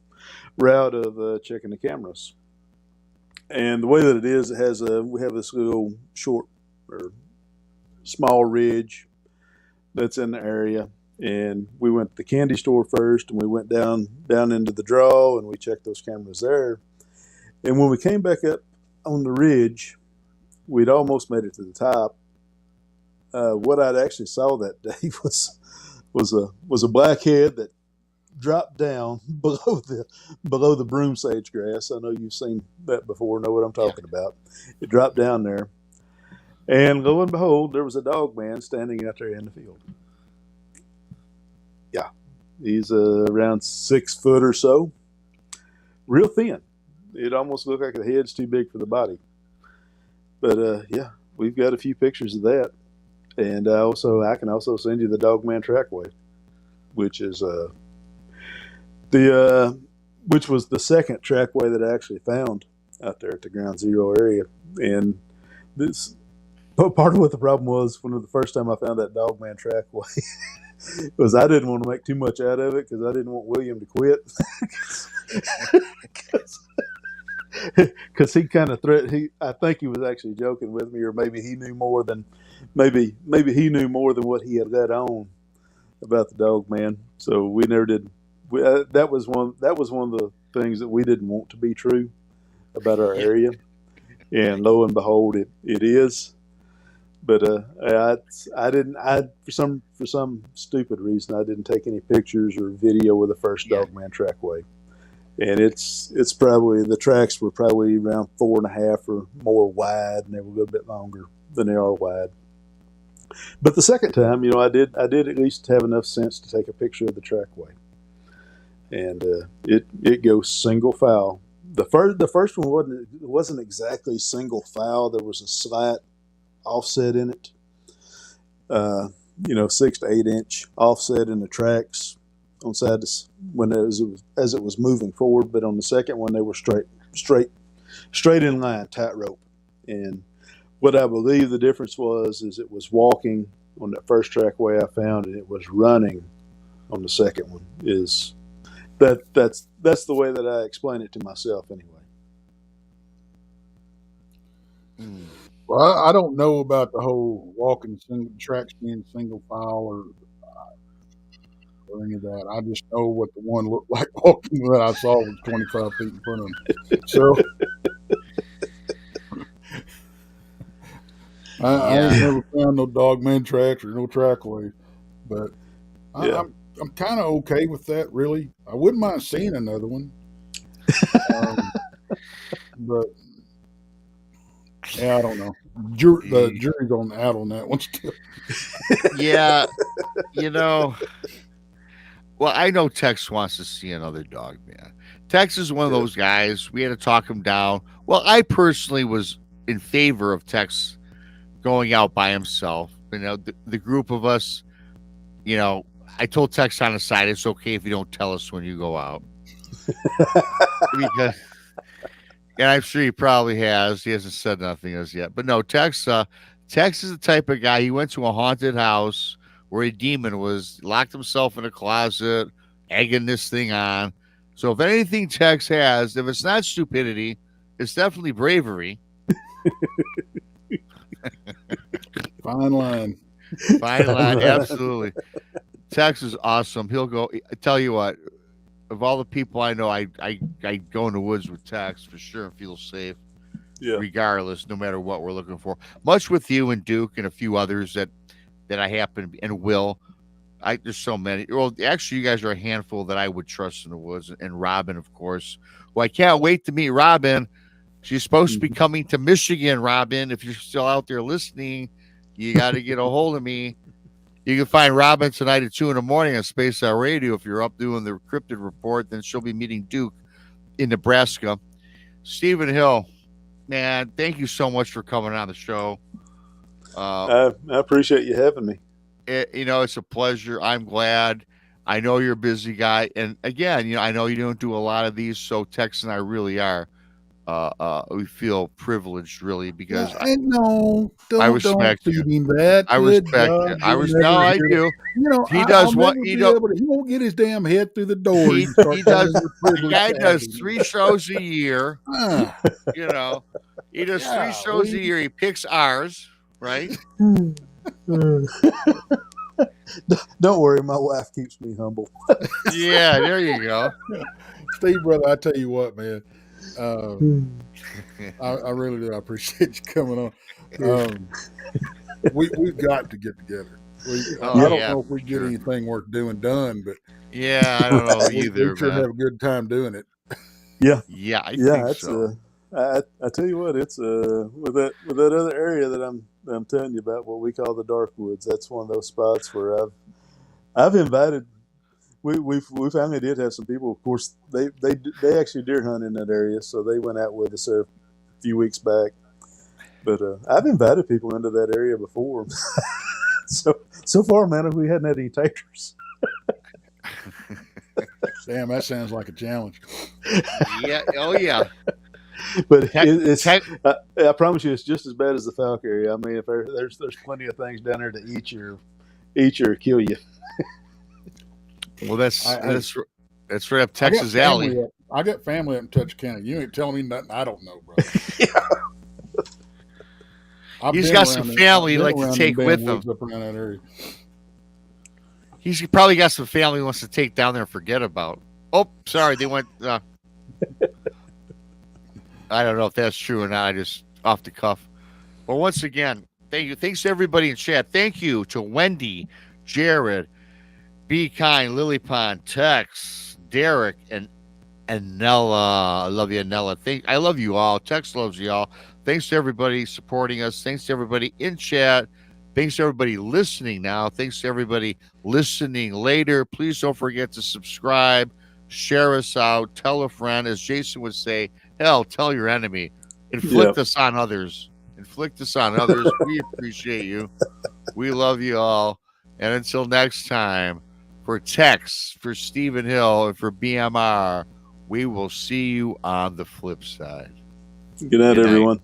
route of checking the cameras. And the way that it is, we have this little short or small ridge that's in the area. And we went to the candy store first, and we went down into the draw, and we checked those cameras there. And when we came back up on the ridge, we'd almost made it to the top. What I'd actually saw that day was a blackhead that dropped down below the broom sage grass. I know you've seen that before, know what I'm talking about. It dropped down there, and lo and behold, there was a Dogman standing out there in the field. Yeah, he's around 6 foot or so, real thin. It almost looked like the head's too big for the body. But yeah, we've got a few pictures of that. And I can also send you the Dogman Trackway, which is which was the second trackway that I actually found out there at the Ground Zero area. And this part of what the problem was when the first time I found that Dogman Trackway was I didn't want to make too much out of it because I didn't want William to quit. Because he kind of I think he was actually joking with me, or maybe he knew more than maybe he knew more than what he had let on about the Dogman. So we never did. That was one of the things that we didn't want to be true about our area, and lo and behold, it is. But I didn't. For some stupid reason, I didn't take any pictures or video of the first Dogman Trackway. And it's probably, the tracks were probably around 4.5 or more wide, and they were a little bit longer than they are wide. But the second time, I did at least have enough sense to take a picture of the trackway, and it goes single file. The first one wasn't exactly single file. There was a slight offset in it, 6 to 8 inch offset in the tracks on side as it was moving forward. But on the second one, they were straight in line, tightrope. And what I believe the difference is it was walking on that first trackway I found, and it was running on the second one. That's the way that I explain it to myself anyway.
Well, I don't know about the whole walking tracks being single file or any of that. I just know what the one looked like walking that I saw was 25 feet in front of him. So I ain't never found no Dogman tracks or no trackway, but I'm kind of okay with that. Really, I wouldn't mind seeing another one, but yeah, I don't know. The jury's out on that one still.
Yeah, Well, I know Tex wants to see another Dogman. Tex is one of those guys. We had to talk him down. Well, I personally was in favor of Tex going out by himself. You know, the group of us, you know, I told Tex on the side, it's okay if you don't tell us when you go out. Because, and I'm sure he probably has. He hasn't said nothing as yet. But no, Tex is the type of guy. He went to a haunted house where a demon was, locked himself in a closet, egging this thing on. So if anything Tex has, if it's not stupidity, it's definitely bravery.
Fine line.
Fine line, absolutely. Tex is awesome. He'll go. I tell you what, of all the people I know, I go in the woods with Tex for sure and feel safe.
Yeah.
Regardless, no matter what we're looking for. Much with you and Duke and a few others that I happen to be, and Will. There's so many. Well, actually, you guys are a handful that I would trust in the woods. And Robin, of course. Well, I can't wait to meet Robin. She's supposed to be coming to Michigan, Robin. If you're still out there listening, you got to get a hold of me. You can find Robin tonight at 2 a.m. on Space Out Radio. If you're up doing the cryptid report, then she'll be meeting Duke in Nebraska. Stephen Hill, man, thank you so much for coming on the show.
I appreciate you having me.
It's a pleasure. I'm glad. I know you're a busy guy. And again, I know you don't do a lot of these. So Tex and I really are. We feel privileged, really, because
I respect
you.
That.
I respect you. I do. He does what he does.
He won't get his damn head through the door.
He does. The guy does 3 shows a year. He does 3 shows a year. He picks ours, right?
Don't worry, my wife keeps me humble.
Yeah, there you go.
Steve, brother, I tell you what, man. I really do. I appreciate you coming on. We've got to get together. I don't know if we get anything worth doing done, but
I don't know either.
We sure have a good time doing it.
I think so.
I tell you what, it's with that other area that I'm telling you about, what we call the dark woods. That's one of those spots where I've invited. We finally did have some people. Of course, they actually deer hunt in that area, so they went out with us a few weeks back. But I've invited people into that area before. so far, man, we hadn't had any takers.
Damn, that sounds like a challenge.
Yeah. Oh yeah.
But I promise you, it's just as bad as the Falk area. I mean, if there's plenty of things down there to eat you or kill you.
Well, that's right up Texas alley.
I got family up in Texarkana. You ain't telling me nothing I don't know, bro.
He's got some family he'd like to take with him.
Up around that area.
He's probably got some family he wants to take down there and forget about. Oh, sorry, they went. I don't know if that's true or not. I just off the cuff. Well, once again, thank you. Thanks to everybody in chat. Thank you to Wendy, Jared, Be Kind, Lily Pond, Tex, Derek, and Nella. I love you, Nella. I love you all. Tex loves you all. Thanks to everybody supporting us. Thanks to everybody in chat. Thanks to everybody listening now. Thanks to everybody listening later. Please don't forget to subscribe, share us out, tell a friend. As Jason would say, hell, tell your enemy. Inflict us on others. Inflict us on others. We appreciate you. We love you all. And until next time, for Tex, for Stephen Hill, and for BMR, we will see you on the flip side.
Good night, everyone.